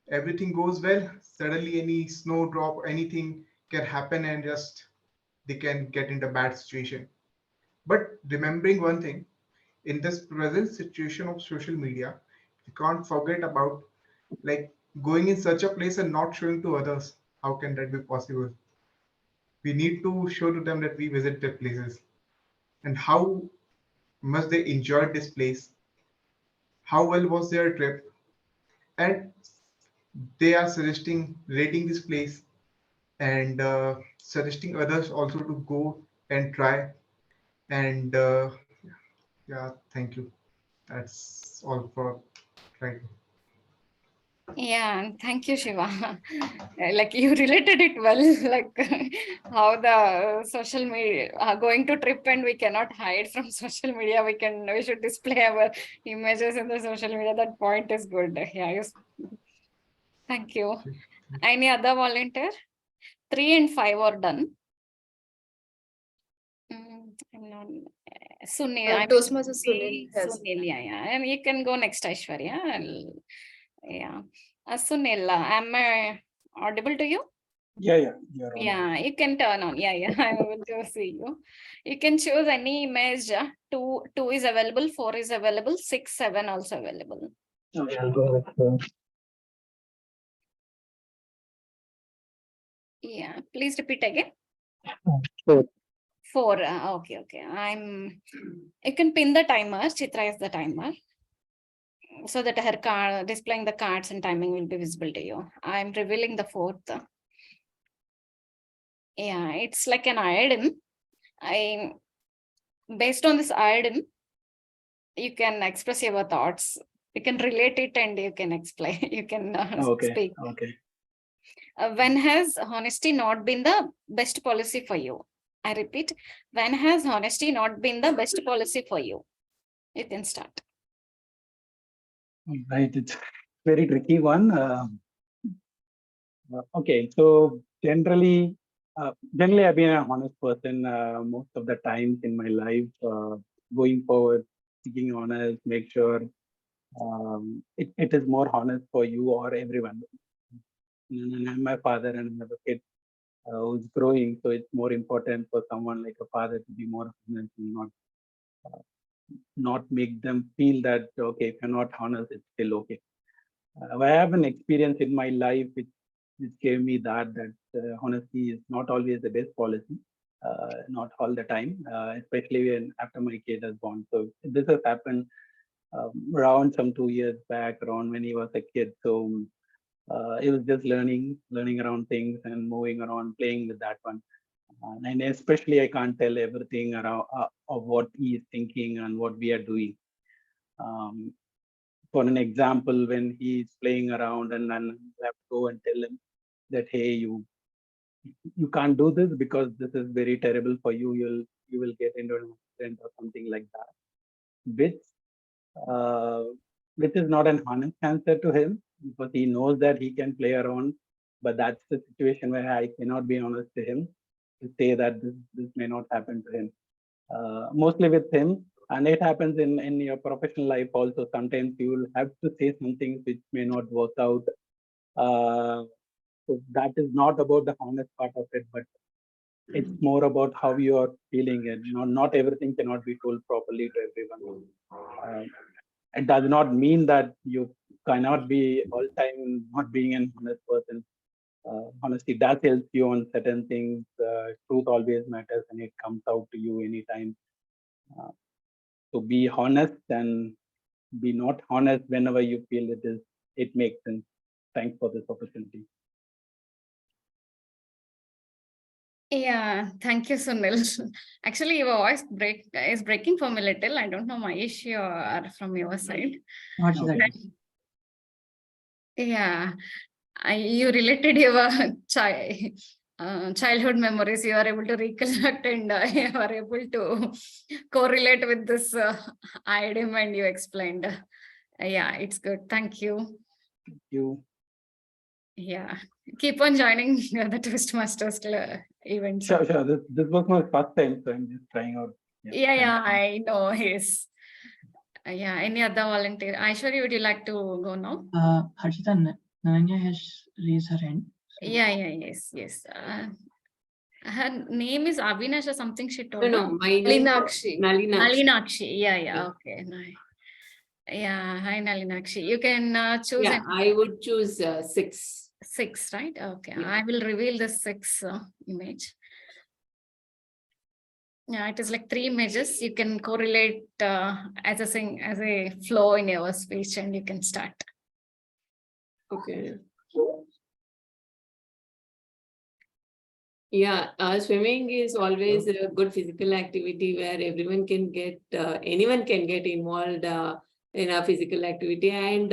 Everything goes well, suddenly any snow drop, anything can happen, and just they can get into a bad situation. But remembering one thing, in this present situation of social media, you can't forget about like going in such a place and not showing to others. How can that be possible? We need to show to them that we visit their places and how much they enjoyed this place, how well was their trip, and they are suggesting rating this place and suggesting others also to go and try. And yeah, thank you. That's all for right now. Yeah, thank you, Shiva. Like you related it well, like how the social media going to trip and we cannot hide from social media. We should display our images in the social media. That point is good. Yeah, thank you. Any other volunteer? 3 and 5 are done. I'm not Sunil. Toastmaster Sunil has. Sunil, yeah. And you can go next, Aishwarya. Yeah. Sunil, am I audible to you? Yeah, you're on. Yeah, you can turn on. Yeah, I'm able to see you. You can choose any image. 2 is available, 4 is available, 6, 7 also available. Okay, I'll go with Yeah, please repeat again. 4. 4. Okay. You can pin the timer. Chitra is the timer, so that her card displaying the cards and timing will be visible to you. I'm revealing the 4th. Yeah, it's like an item. Based on this item, you can express your thoughts. You can relate it and you can explain. You can speak. Okay. When has honesty not been the best policy for you? I repeat, when has honesty not been the best policy for you? You can start. Right, it's very tricky one. Okay, so generally, I've been an honest person most of the times in my life. Going forward, being honest, make sure it is more honest for you or everyone. And I'm my father and I have a kid who's growing, so it's more important for someone like a father to be more honest and not make them feel that okay, if you're not honest, it's still okay. I have an experience in my life which gave me that honesty is not always the best policy, not all the time, especially when after my kid is born. So this has happened around some 2 years back, around when he was a kid. So it was just learning around things and moving around, playing with that one. And especially I can't tell everything around of what he is thinking and what we are doing. For an example, when he's playing around and then I have to go and tell him that, hey, you can't do this because this is very terrible for you. You will get into an accident or something like that. Which is not an honest answer to him because he knows that he can play around, but that's the situation where I cannot be honest to him to say that this may not happen to him. Mostly with him, and it happens in your professional life also. Sometimes you will have to say some things which may not work out. So that is not about the honest part of it, but it's more about how you are feeling it. Not everything cannot be told properly to everyone. It does not mean that you cannot be all time not being an honest person. Honesty does help you on certain things. Truth always matters and it comes out to you anytime. So be honest and be not honest whenever you feel it makes sense. Thanks for this opportunity. Yeah, thank you, Sunil. Actually, your voice is breaking for me a little. I don't know my issue or from your side. Yeah, you related your childhood memories. You are able to recollect and you are able to correlate with this idiom and you explained. Yeah, it's good. Thank you. Thank you. Yeah, keep on joining the Toastmasters event. Sure. This was my first time, so I'm just trying out. Yeah, I know. Yes. Yeah, any other volunteer? Aishwarya, would you like to go now? Harshita, Nanya has raised her hand. So. Yeah, yes. Her name is Avinash or something she told. No, my name is Nalinakshi. Yeah. Okay. Nice. Yeah, hi Nalinakshi. You can choose. Yeah, I would choose 6. 6, right? Okay, Yeah. I will reveal the 6 image. Yeah, it is like 3 images. You can correlate as a flow in your speech, and you can start. Okay. Yeah, swimming is always a good physical activity where everyone can get, anyone can get involved in a physical activity. And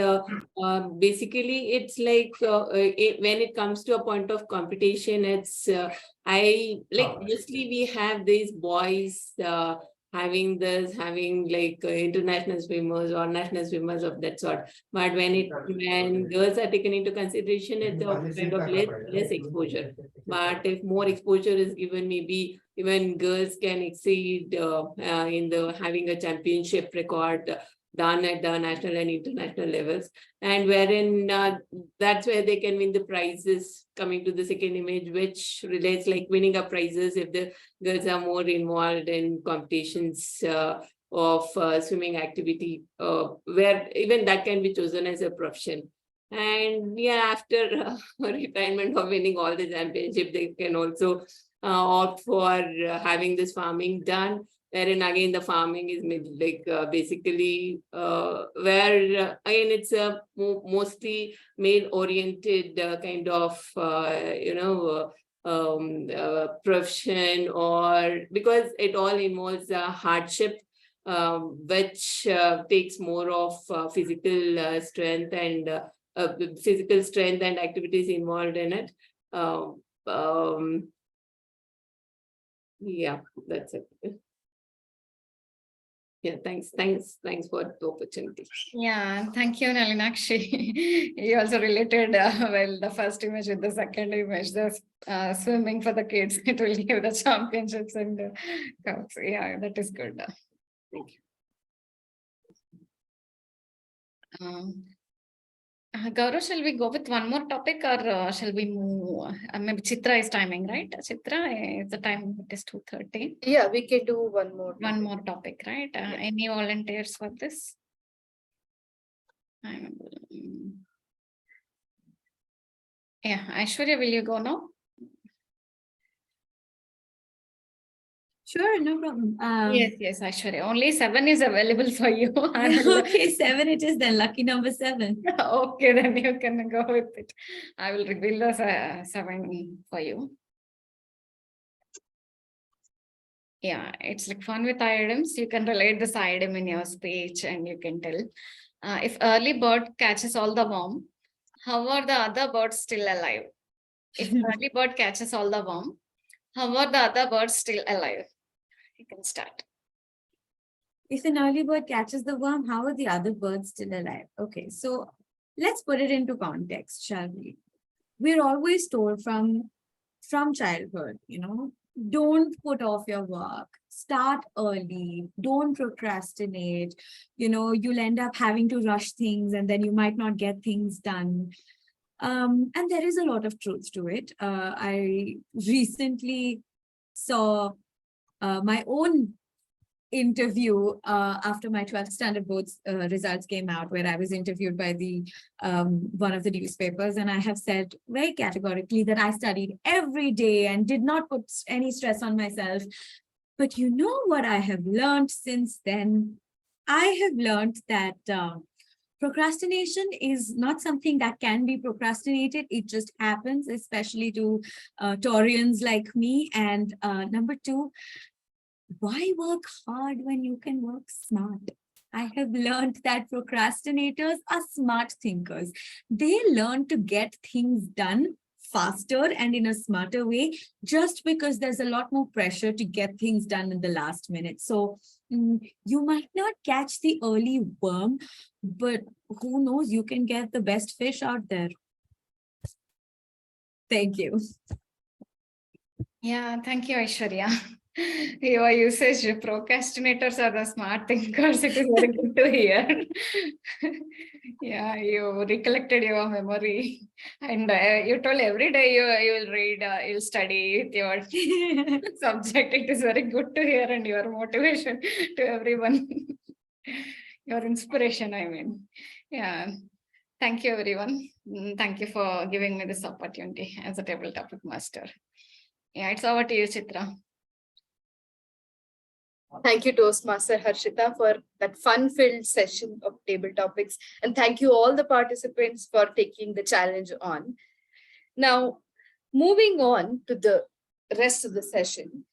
basically, it's like when it comes to a point of competition, it's mostly we have these boys having like international swimmers or national swimmers of that sort. But when girls are taken into consideration, it's a kind of less exposure. But if more exposure is given, maybe even girls can exceed in having a championship record done at the national and international levels, and wherein that's where they can win the prizes. Coming to the second image, which relates like winning up prizes if the girls are more involved in competitions of swimming activity, where even that can be chosen as a profession. And yeah, after retirement of winning all the championship, they can also opt for having this farming done, wherein again the farming is basically where again it's a mostly male oriented kind of profession, or because it all involves hardship, which takes more of physical strength and activities involved in it. Yeah, that's it. Yeah, thanks for the opportunity. Yeah, thank you, Nalinakshi. You also related well the first image with the second image, the swimming for the kids. It will give the championships and cups. Yeah, that is good. Thank you. Gaurav, shall we go with one more topic or shall we move? Maybe Chitra is timing, right? Chitra, the time it is 2:30. Yeah, we can do one more. One more topic, right? Any volunteers for this? Yeah, Aishwarya, will you go now? Sure, no problem. Yes, Aishwarya. Only 7 is available for you. Okay, 7 it is then, lucky number 7. Okay, then you can go with it. I will reveal the 7 for you. Yeah, it's like fun with items. You can relate this item in your speech and you can tell. If early bird catches all the worm, how are the other birds still alive? If early bird catches all the worm, how are the other birds still alive? You can start. If an early bird catches the worm, how are the other birds still alive? Okay, so let's put it into context, shall we? We're always told from childhood, don't put off your work, start early, don't procrastinate, you'll end up having to rush things and then you might not get things done. And there is a lot of truth to it. I recently saw my own interview after my 12th standard boards results came out, where I was interviewed by the one of the newspapers, and I have said very categorically that I studied every day and did not put any stress on myself. But you know what I have learned since then? I have learned that procrastination is not something that can be procrastinated. It just happens, especially to Taurians like me. And number 2, why work hard when you can work smart? I have learned that procrastinators are smart thinkers. They learn to get things done faster and in a smarter way, just because there's a lot more pressure to get things done in the last minute. So you might not catch the early worm, but who knows, you can get the best fish out there. Thank you. Yeah, thank you, Aishwarya. Your usage, procrastinators are the smart thinkers. It is very good to hear. Yeah, you recollected your memory, and you told every day you will read, you'll study with your subject. It is very good to hear, and your motivation to everyone. Your inspiration, I mean. Yeah. Thank you, everyone. Thank you for giving me this opportunity as a table topic master. Yeah, it's over to you, Chitra. Thank you, Toastmaster Harshita, for that fun-filled session of table topics. And thank you all the participants for taking the challenge on. Now, moving on to the rest of the session,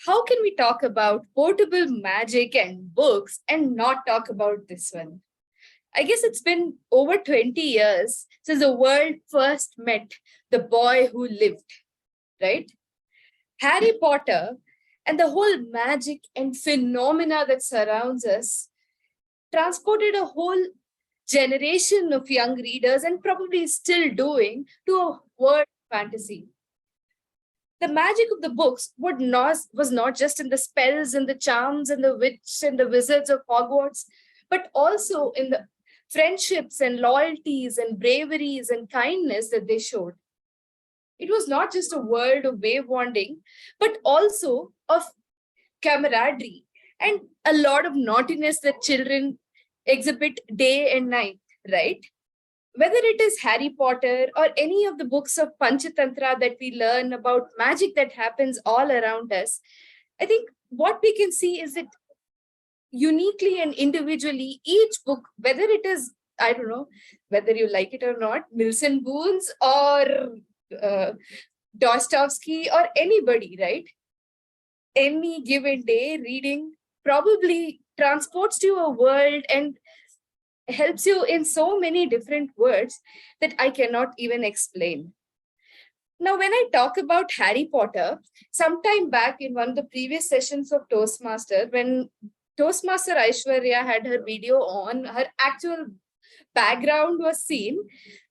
how can we talk about portable magic and books and not talk about this one? I guess it's been over 20 years since the world first met the boy who lived, right? Harry Potter and the whole magic and phenomena that surrounds us transported a whole generation of young readers, and probably still doing, to a world of fantasy. The magic of the books was not just in the spells and the charms and the witch and the wizards of Hogwarts, but also in the friendships and loyalties and braveries and kindness that they showed. It was not just a world of wave wanding, but also of camaraderie and a lot of naughtiness that children exhibit day and night, right? Whether it is Harry Potter or any of the books of Panchatantra that we learn about magic that happens all around us, I think what we can see is that uniquely and individually, each book, whether it is, I don't know, whether you like it or not, Milton Boons or Dostoevsky or anybody, right? Any given day reading probably transports to a world and helps you in so many different words that I cannot even explain. Now, when I talk about Harry Potter, sometime back in one of the previous sessions of Toastmaster, when Toastmaster Aishwarya had her video on, her actual background was seen.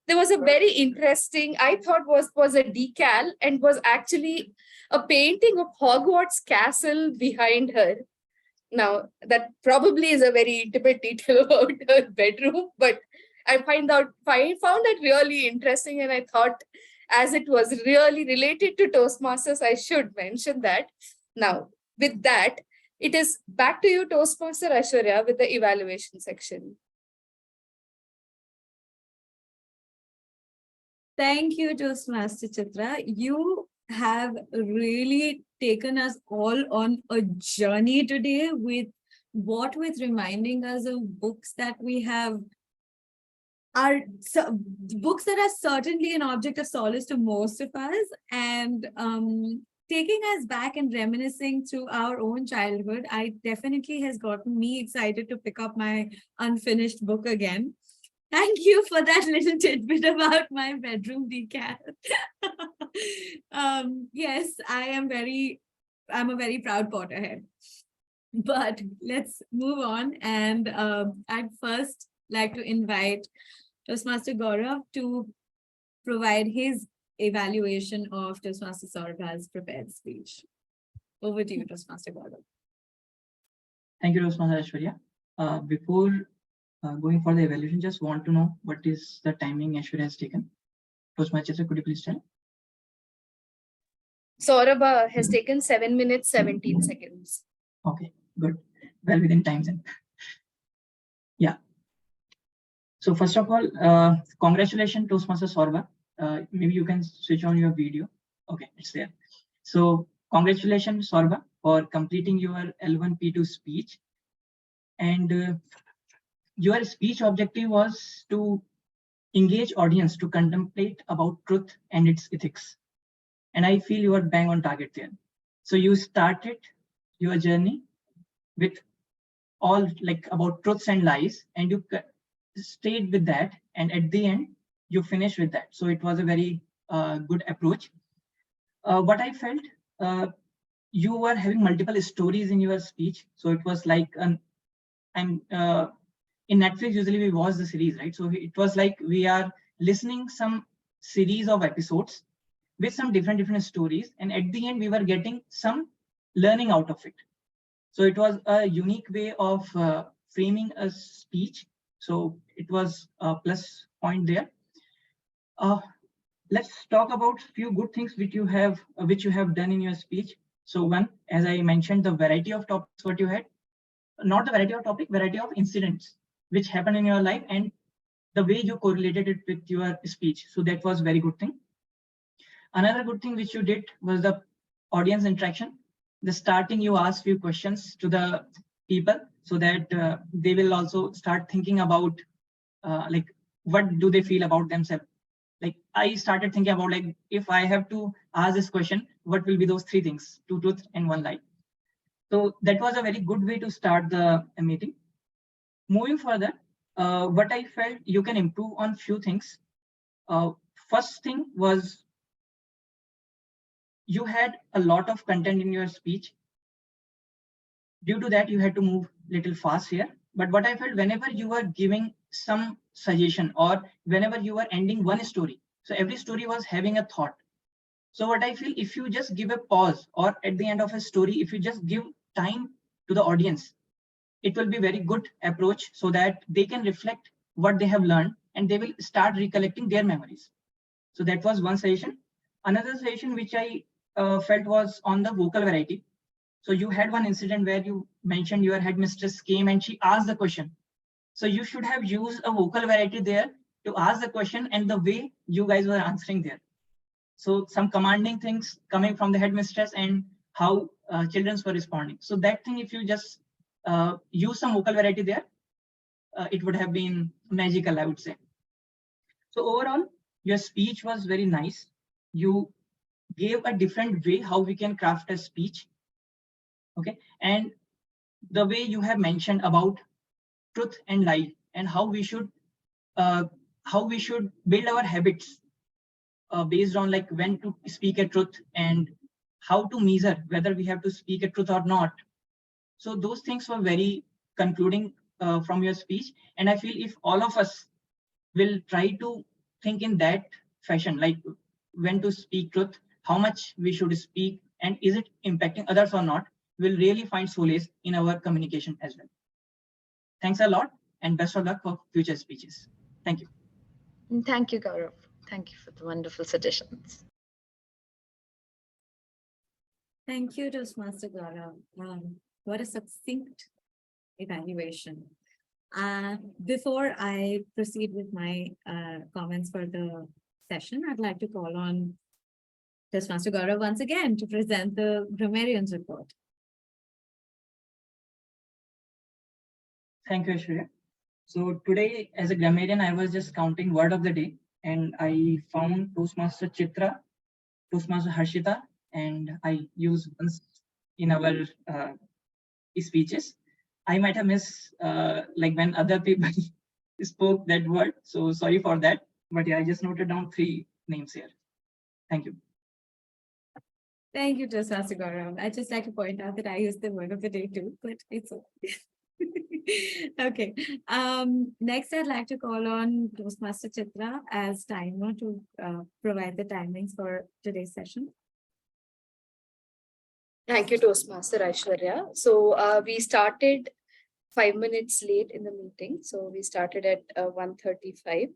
There was a very interesting, I thought was a decal and was actually a painting of Hogwarts Castle behind her. Now, that probably is a very intimate detail about her bedroom, but I found that really interesting, and I thought, as it was really related to Toastmasters, I should mention that. Now, with that, it is back to you, Toastmaster Aishwarya, with the evaluation section. Thank you, Toastmaster Chitra. You have really taken us all on a journey today with reminding us of books that we have books that are certainly an object of solace to most of us, and taking us back and reminiscing through our own childhood. I definitely has gotten me excited to pick up my unfinished book again. Thank you for that little tidbit about my bedroom decal. Yes, I'm a very proud Potterhead. But let's move on, and I'd first like to invite Toastmaster Gaurav to provide his evaluation of Toastmaster Saurabha's prepared speech. Over to you, Toastmaster Gaurav. Thank you, Toastmaster Aishwarya. Before going for the evaluation, just want to know what is the timing Aishwarya has taken. Toastmaster Chitra, could you please tell? Saurabha has taken 7 minutes, 17 seconds. Okay, good. Well within time then. Yeah. So first of all, congratulations, Toastmaster Saurabha. Maybe you can switch on your video. Okay, it's there. So congratulations, Saurabha, for completing your L1 P2 speech. And your speech objective was to engage audience to contemplate about truth and its ethics. And I feel you are bang on target there. So you started your journey with all like about truths and lies, and you stayed with that, and at the end you finished with that. So it was a very good approach. What I felt, you were having multiple stories in your speech. So it was like in Netflix usually we watch the series, right? So it was like we are listening some series of episodes with some different stories, and at the end we were getting some learning out of it. So it was a unique way of framing a speech. So it was a plus point there. Let's talk about a few good things which you have done in your speech. So one, as I mentioned, the variety of topics what you had, not the variety of topic, variety of incidents which happened in your life, and the way you correlated it with your speech. So that was very good thing. Another good thing which you did was the audience interaction. The starting, you asked few questions to the people so that they will also start thinking about like what do they feel about themselves. Like I started thinking about like if I have to ask this question, what will be those three things, 2 truths and 1 lie. So that was a very good way to start the meeting. Moving further, what I felt you can improve on few things. First thing was you had a lot of content in your speech. Due to that, you had to move little fast here. But what I felt, whenever you were giving some suggestion or whenever you were ending one story, so every story was having a thought. So what I feel, if you just give a pause or at the end of a story, if you just give time to the audience, it will be very good approach so that they can reflect what they have learned and they will start recollecting their memories. So that was one suggestion. Another suggestion which I felt was on the vocal variety. So you had one incident where you mentioned your headmistress came and she asked the question. So you should have used a vocal variety there to ask the question and the way you guys were answering there. So some commanding things coming from the headmistress and how children were responding. So that thing, if you just use some vocal variety there, it would have been magical, I would say. So overall, your speech was very nice. You gave a different way how we can craft a speech. Okay, and the way you have mentioned about truth and lie and how we should build our habits based on like when to speak a truth and how to measure whether we have to speak a truth or not. So those things were very concluding from your speech. And I feel if all of us will try to think in that fashion, like when to speak truth, how much we should speak, and is it impacting others or not, we'll really find solace in our communication as well. Thanks a lot and best of luck for future speeches. Thank you. And thank you, Gaurav. Thank you for the wonderful suggestions. Thank you, Toastmaster Gaurav. What a succinct evaluation. Before I proceed with my comments for the session, I'd like to call on Toastmaster Gaurav once again to present the grammarian's report. Thank you, Aishwarya. So today, as a grammarian, I was just counting word of the day, and I found Toastmaster Chitra, Toastmaster Harshita, and I use once in our speeches. I might have missed like when other people spoke that word, so sorry for that. But yeah, I just noted down 3 names here. Thank you. Thank you, Toastmaster Gaurav. I'd just like to point out that I used the word of the day too, but it's okay. Okay. Next, I'd like to call on Toastmaster Chitra as timer to provide the timings for today's session. Thank you, Toastmaster Aishwarya. So we started 5 minutes late in the meeting. So we started at 1:35.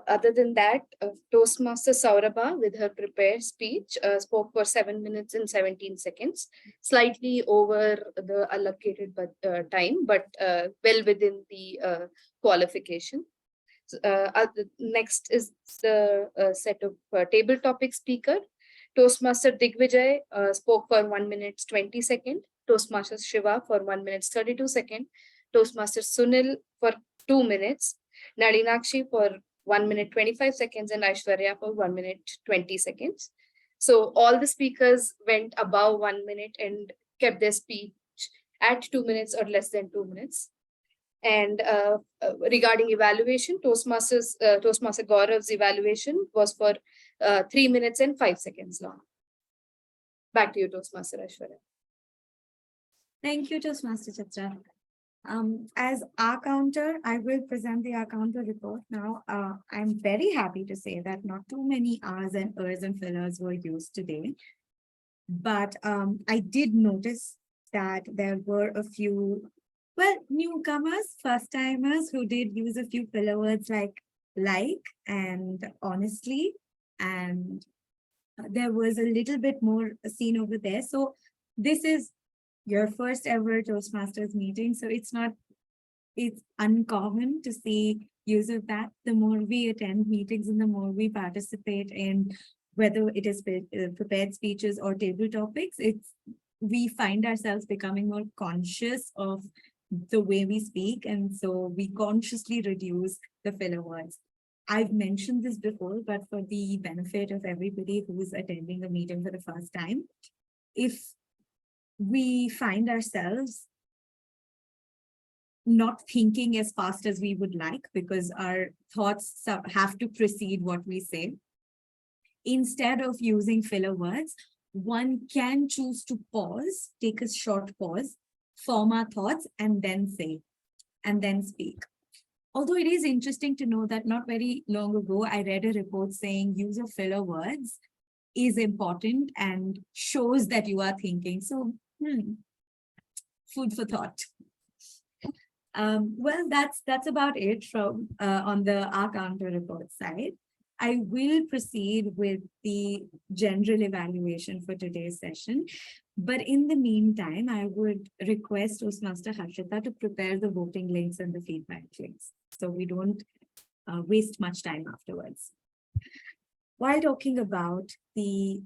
Other than that, Toastmaster Saurabha, with her prepared speech, spoke for 7 minutes and 17 seconds, slightly over the allocated time, but well within the qualification. Next is the set of table topic speaker. Toastmaster Digvijay spoke for 1 minute 20 seconds. Toastmaster Shiva for 1 minute 32 seconds. Toastmaster Sunil for 2 minutes. Nalinakshi for 1 minute 25 seconds, and Aishwarya for 1 minute 20 seconds. So all the speakers went above 1 minute and kept their speech at 2 minutes or less than 2 minutes. And regarding evaluation, Toastmaster Gaurav's evaluation was for 3 minutes and 5 seconds long. Back to you, Toastmaster Aishwarya. Thank you, Toastmaster Chitra. As our counter, I will present the our counter report now. I'm very happy to say that not too many R's and Er's and fillers were used today. But I did notice that there were a few, well, newcomers, first timers who did use a few filler words like and honestly, and there was a little bit more seen over there. So this is your first ever Toastmasters meeting. So it's uncommon to see use of that. The more we attend meetings and the more we participate in, whether it is prepared speeches or table topics, we find ourselves becoming more conscious of the way we speak. And so we consciously reduce the filler words. I've mentioned this before, but for the benefit of everybody who's attending the meeting for the first time, if we find ourselves not thinking as fast as we would like because our thoughts have to precede what we say, instead of using filler words, one can choose to pause, take a short pause, form our thoughts, and then say, and then speak. Although it is interesting to know that not very long ago, I read a report saying use of filler words is important and shows that you are thinking. So, food for thought. Well, that's about it from on the our counter report side. I will proceed with the general evaluation for today's session. But in the meantime, I would request Toastmaster Harshita to prepare the voting links and the feedback links, so we don't waste much time afterwards. While talking about the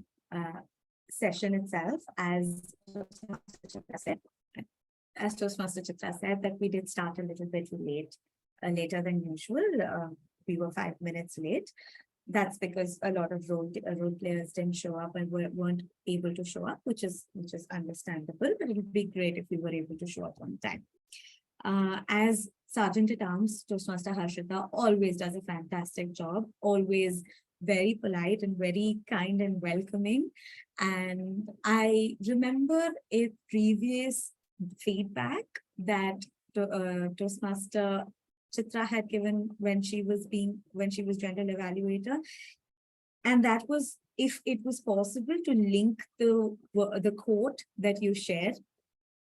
session itself, as Toastmaster Chitra said, that we did start a little bit late, later than usual. We were 5 minutes late. That's because a lot of role players didn't show up and weren't able to show up, which is understandable, but it would be great if we were able to show up on time. As Sergeant at Arms, Toastmaster Harshita always does a fantastic job, always very polite and very kind and welcoming. And I remember a previous feedback that Toastmaster Chitra had given when she was general evaluator. And that was if it was possible to link the quote that you shared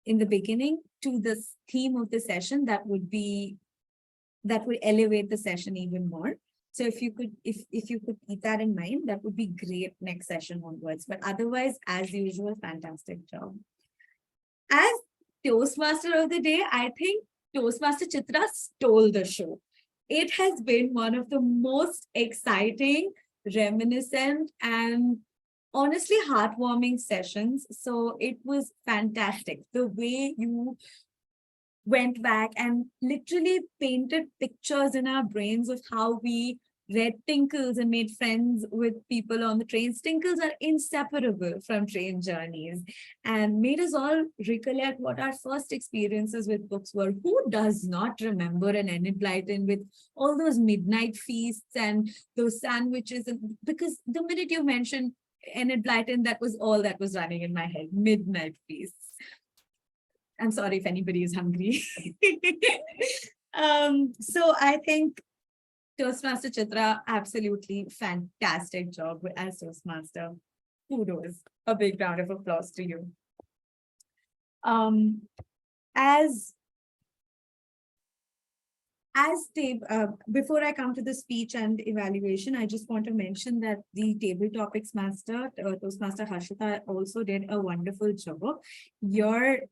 in the beginning to the theme of the session, that would elevate the session even more. So if you could keep that in mind, that would be great next session onwards. But otherwise, as usual, fantastic job. As Toastmaster of the day, I think Toastmaster Chitra stole the show. It has been one of the most exciting, reminiscent, and honestly heartwarming sessions. So it was fantastic. The way you went back and literally painted pictures in our brains of how we read Tinkles and made friends with people on the trains. Tinkles are inseparable from train journeys and made us all recollect what our first experiences with books were. Who does not remember an Enid Blyton with all those midnight feasts and those sandwiches? And because the minute you mentioned Enid Blyton, that was all that was running in my head, midnight feasts. I'm sorry if anybody is hungry. So I think Toastmaster Chitra, absolutely fantastic job as Toastmaster. Kudos. A big round of applause to you. Before I come to the speech and evaluation, I just want to mention that the table topics master, Toastmaster Harshita, also did a wonderful job. Your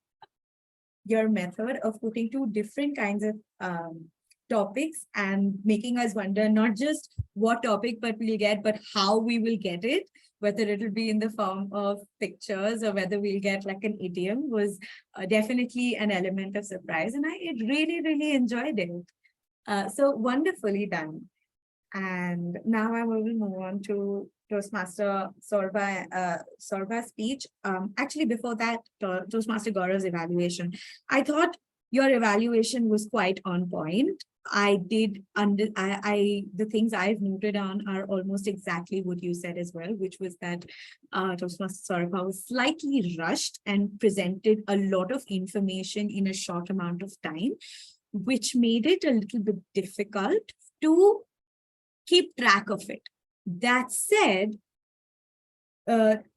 method of putting two different kinds of topics and making us wonder not just what topic but we'll get, but how we will get it, whether it will be in the form of pictures or whether we'll get like an idiom, was definitely an element of surprise. And I really enjoyed it. So wonderfully done. And now I will move on to Toastmaster Saurabha's speech. Actually, before that, Toastmaster Gaurav's evaluation. I thought your evaluation was quite on point. The things I've noted on are almost exactly what you said as well, which was that Toastmaster Saurabha was slightly rushed and presented a lot of information in a short amount of time, which made it a little bit difficult to keep track of it. That said,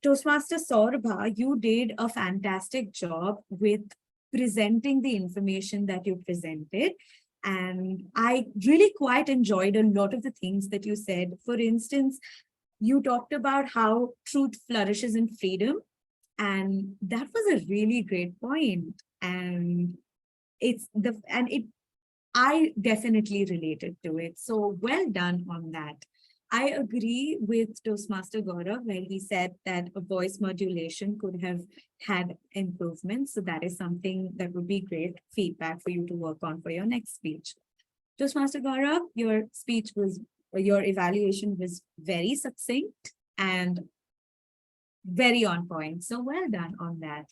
Toastmaster Saurabha, you did a fantastic job with presenting the information that you presented. And I really quite enjoyed a lot of the things that you said. For instance, you talked about how truth flourishes in freedom. And that was a really great point. And I definitely related to it. So well done on that. I agree with Toastmaster Gaurav where he said that a voice modulation could have had improvements. So that is something that would be great feedback for you to work on for your next speech. Toastmaster Gaurav, your evaluation was very succinct and very on point. So well done on that.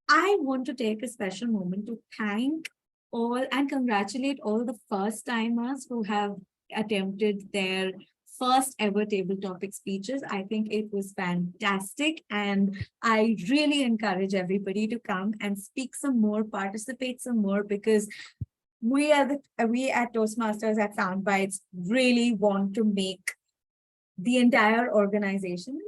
I want to take a special moment to thank all and congratulate all the first timers who have attempted their first ever table topic speeches. I think it was fantastic. And I really encourage everybody to come and speak some more, participate some more, because we at Toastmasters at SoundBytes really want to make the entire organization,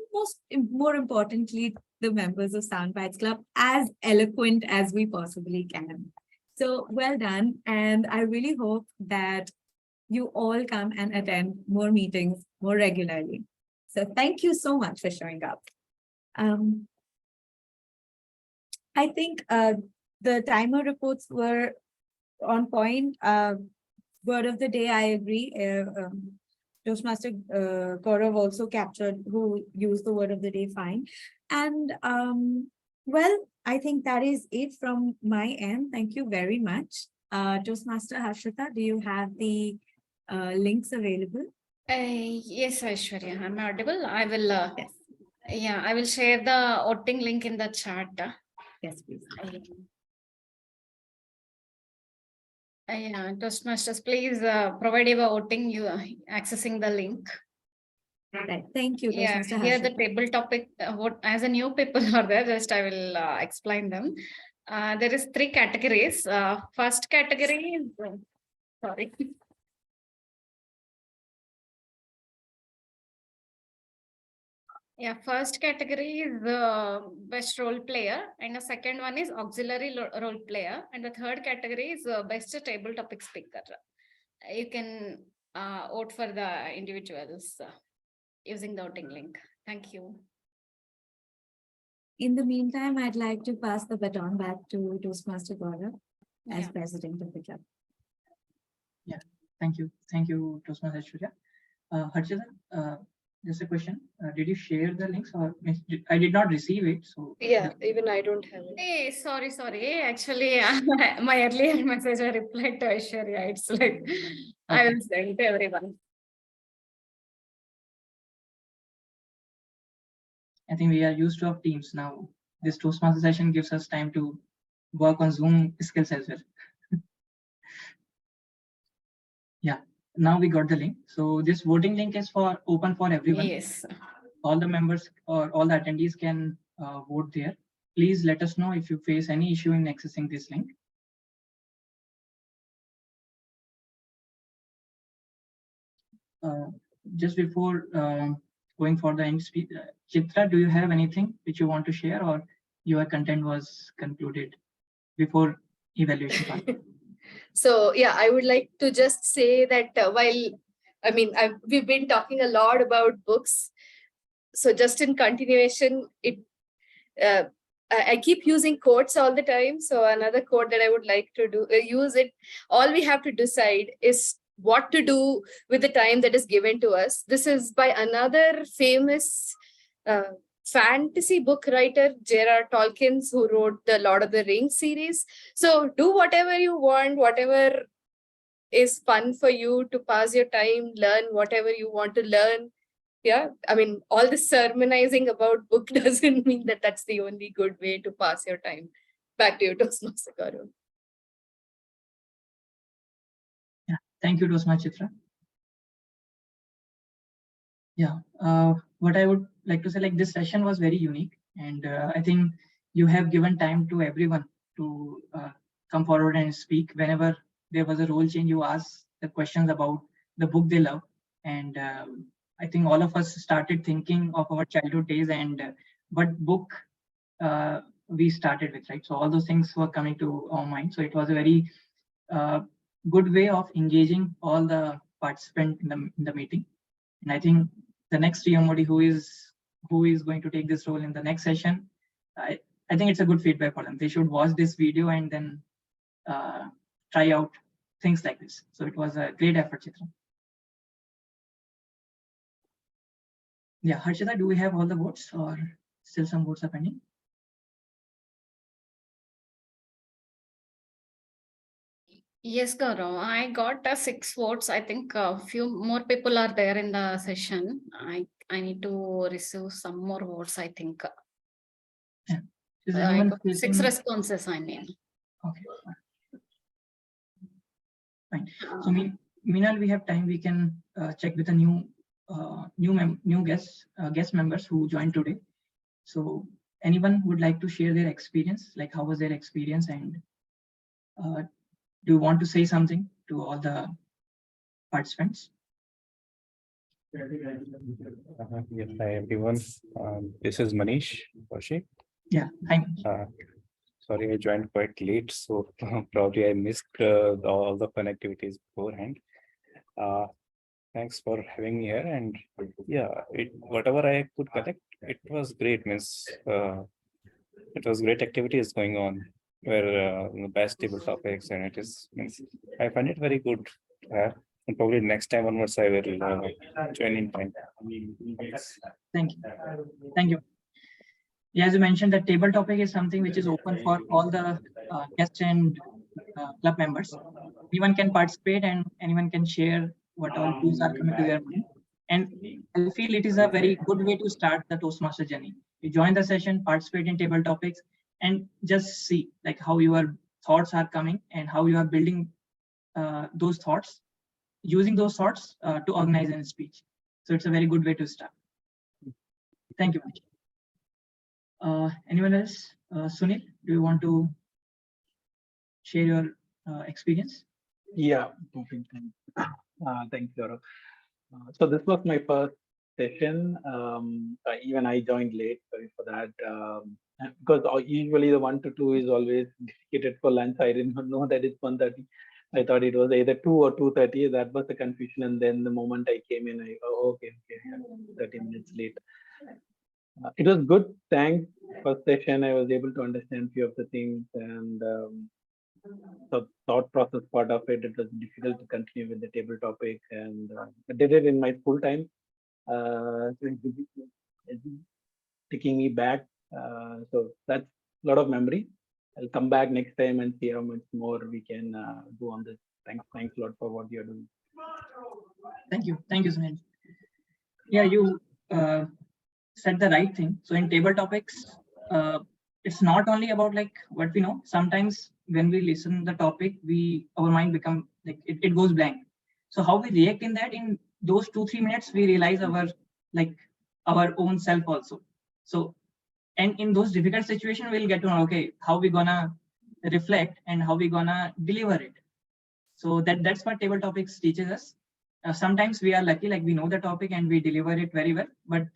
more importantly, the members of SoundBytes Club, as eloquent as we possibly can. So well done. And I really hope that you all come and attend more meetings more regularly. So thank you so much for showing up. I think the timer reports were on point. Word of the day, I agree. Toastmaster Gaurav also captured who used the word of the day fine. And well, I think that is it from my end. Thank you very much. Toastmaster Harshita, do you have the links available? Yes, Aishwarya, I'm audible. I will. Yes. Yeah, I will share the voting link in the chat. Yes, please. Yeah, Toastmasters, please provide your voting, you accessing the link. Right. Thank you. Yeah, Toastmaster here the Harshita. table topic, what as a new people are there, just I will explain them. There is 3 categories. First category is, sorry. Yeah, first category is best role player, and the second one is auxiliary role player, and the third category is best table topic speaker. You can vote for the individuals using the voting link. Thank you. In the meantime, I'd like to pass the baton back to Toastmaster Gaurav as Yeah. president of the club. Thank you, Toastmaster Aishwarya. Harshita, just a question. Did you share the links, or I did not receive it? So Yeah, even I don't have it. Hey, sorry. Actually, my earlier message I replied to Aishwarya. It's like I will send to everyone. I think we are used to have Teams now. This Toastmaster session gives us time to work on Zoom skills as well. Yeah, now we got the link. So this voting link is open for everyone. Yes. All the members or all the attendees can vote there. Please let us know if you face any issue in accessing this link. Just before going for the end speech, Chitra, do you have anything which you want to share, or your content was concluded before evaluation part? So yeah, I would like to just say that we've been talking a lot about books. So just in continuation, I keep using quotes all the time. So another quote that I would like to use it. All we have to decide is what to do with the time that is given to us. This is by another famous fantasy book writer, J.R.R. Tolkien, who wrote the Lord of the Rings series. So do whatever you want, whatever is fun for you to pass your time, learn whatever you want to learn. Yeah, I mean, all this sermonizing about book doesn't mean that that's the only good way to pass your time. Back to you, Toastmaster Gaurav. Yeah, thank you, Toastmaster Chitra. Yeah, what I would like to say, like, this session was very unique, and I think you have given time to everyone to come forward and speak. Whenever there was a role change, you asked the questions about the book they love, and I think all of us started thinking of our childhood days and what book we started with, right? So all those things were coming to our mind. So it was a very good way of engaging all the participants in the meeting. And I think the next TMOD who is going to take this role in the next session, I think it's a good feedback for them. They should watch this video and then try out things like this. So it was a great effort, Chitra. Yeah, Harshita, do we have all the votes, or still some votes are pending? Yes, Gaurav. I got 6 votes. I think a few more people are there in the session. I need to receive some more votes, I think. Yeah. Is I anyone got 6 facing... responses, I mean. Okay. Fine. So meanwhile, we have time. We can check with the new guest members who joined today. So anyone would like to share their experience, like how was their experience, and do you want to say something to all the participants? Yes, hi everyone. This is Manish Kaushik. Yeah, hi. Sorry, I joined quite late, so probably I missed all the fun activities beforehand. Thanks for having me here, and yeah, whatever I could connect, it was great. It was great activities going on, where the best table topics, and I find it very good. And probably next time onwards, I will join in time. Thank you. Yeah, as you mentioned, the table topic is something which is open for all the guests and club members. Anyone can participate and anyone can share what all tools are coming to their mind. And I feel it is a very good way to start the Toastmaster journey. You join the session, participate in table topics, and just see like how your thoughts are coming and how you are building those thoughts, using those thoughts to organize a speech. So it's a very good way to start. Thank you. Anyone else? Sunil, do you want to share your experience? Yeah, thanks, Gaurav. So this was my first session. Even I joined late, sorry for that. Because usually the 1 to 2 is always dedicated for lunch. I did not know that it's 1:30. I thought it was either 2 or 2:30. That was the confusion. And then the moment I came in, okay, 30 minutes late. It was good. Thanks. First session, I was able to understand few of the things, and the thought process part of it. It was difficult to continue with the table topic, and I did it in my full time. Taking me back. So that's a lot of memory. I'll come back next time and see how much more we can do on this. Thanks a lot for what you're doing. Thank you, Sunil. Yeah, you said the right thing. So in table topics, it's not only about like what we know. Sometimes when we listen the topic, our mind become like it goes blank. So how we react in that, in those 2-3 minutes, we realize our own self also. So, and in those difficult situations, we'll get to know, okay, how we gonna reflect and how we gonna deliver it. So that's what table topics teaches us. Sometimes we are lucky, like we know the topic and we deliver it very well, but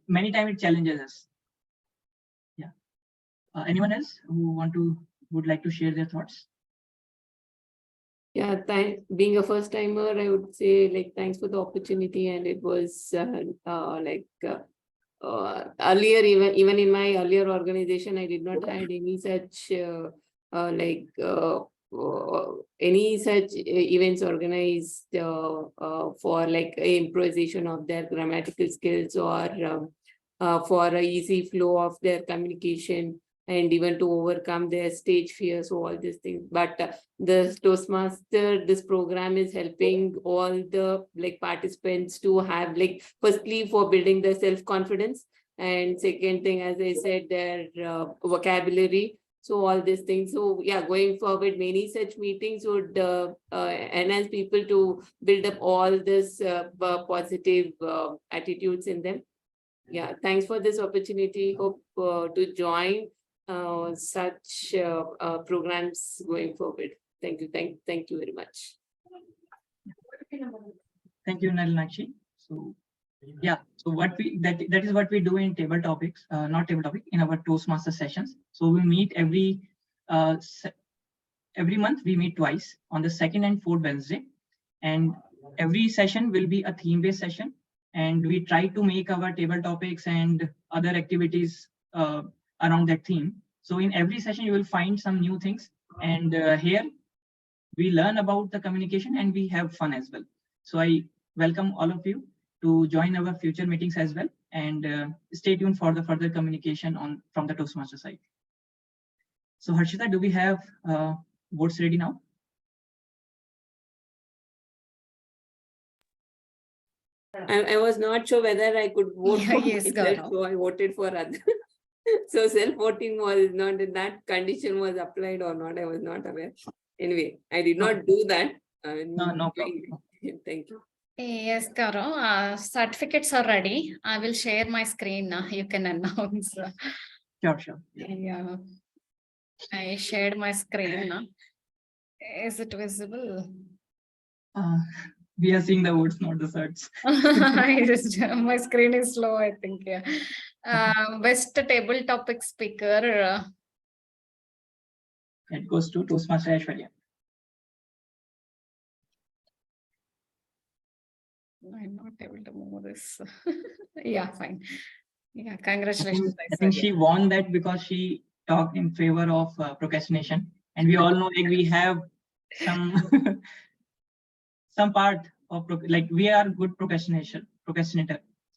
many times it challenges us. Yeah. Anyone else who would like to share their thoughts? Yeah, being a first timer, I would say like thanks for the opportunity, and it was earlier, even in my earlier organization, I did not had any such any such events organized for like improvisation of their grammatical skills, or for a easy flow of their communication, and even to overcome their stage fear. So all these things. But the Toastmaster, this program is helping all the like participants to have like, firstly, for building their self-confidence, and second thing, as I said, their vocabulary. So all these things. So yeah, going forward, many such meetings would enhance people to build up all this positive attitudes in them. Yeah, thanks for this opportunity. Hope to join such programs going forward. Thank you. Thank you very much. Thank you, Nalinashi. So yeah, so that is what we do in table topics, not table topic, in our Toastmaster sessions. So we meet every month. We meet twice, on the 2nd and 4th Wednesday, and every session will be a theme-based session. And we try to make our table topics and other activities around that theme. So in every session, you will find some new things. And here, we learn about the communication and we have fun as well. So I welcome all of you to join our future meetings as well. And stay tuned for the further communication from the Toastmaster side. So Harshita, do we have votes ready now? I was not sure whether I could vote for Yes, myself, so I voted for others. So self-voting was not, that condition was applied or not, I was not aware. Anyway, I did not do that. No problem. Thank you. Yes, Karo, certificates are ready. I will share my screen now. You can announce. Sure. Yeah, I shared my screen now. Is it visible? We are seeing the votes, not the certs. My screen is slow, I think. Yeah. Best table topic speaker. It goes to Toastmaster Aishwarya. I'm not able to move this. Yeah, fine. Yeah, congratulations. I think she won that because she talked in favor of procrastination, and we all know like we have some some part of like we are good procrastinator.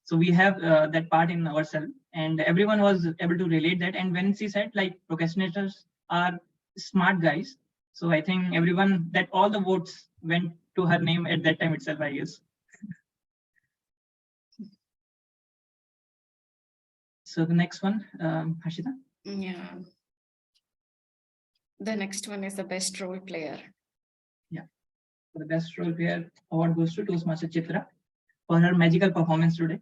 So we have that part in ourselves, and everyone was able to relate that. And when she said like procrastinators are smart guys, so I think everyone, that all the votes went to her name at that time itself, I guess. So the next one, Harshita. Yeah. The next one is the best role player. Yeah. for the best role player award goes to Toastmaster Chitra for her magical performance today.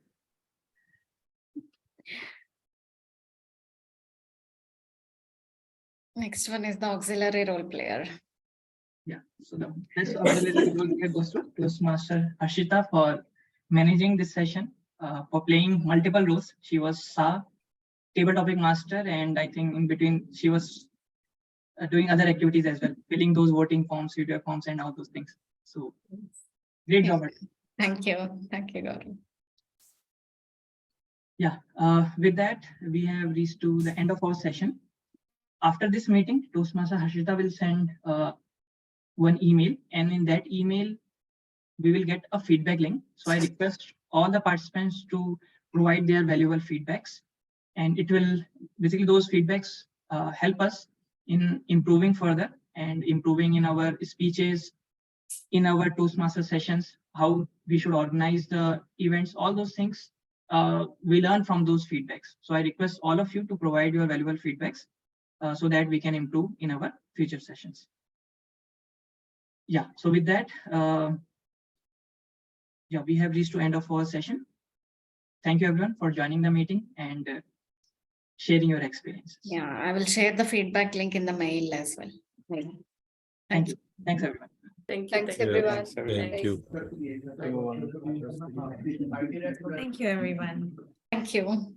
Next one is the auxiliary role player. Yeah, so the best auxiliary role player goes to Toastmaster Harshita for managing this session, for playing multiple roles. She was Sa, table topic master, and I think in between she was doing other activities as well, filling those voting forms, video forms, and all those things. So great job. Thank you. Thank you, Gaurav. Yeah, with that, we have reached to the end of our session. After this meeting, Toastmaster Harshita will send one email, and in that email, we will get a feedback link. So I request all the participants to provide their valuable feedbacks, and it will basically those feedbacks help us in improving further and improving in our speeches, in our Toastmaster sessions, how we should organize the events, all those things we learn from those feedbacks. So I request all of you to provide your valuable feedbacks so that we can improve in our future sessions. Yeah, so with that, yeah, we have reached to end of our session. Thank you everyone for joining the meeting and sharing your experiences. Yeah, I will share the feedback link in the mail as well. Thank you. Thanks everyone. Thank you. Thanks, Yeah, everyone. Thanks, everyone. Thank you. Thank you, everyone. Thank you.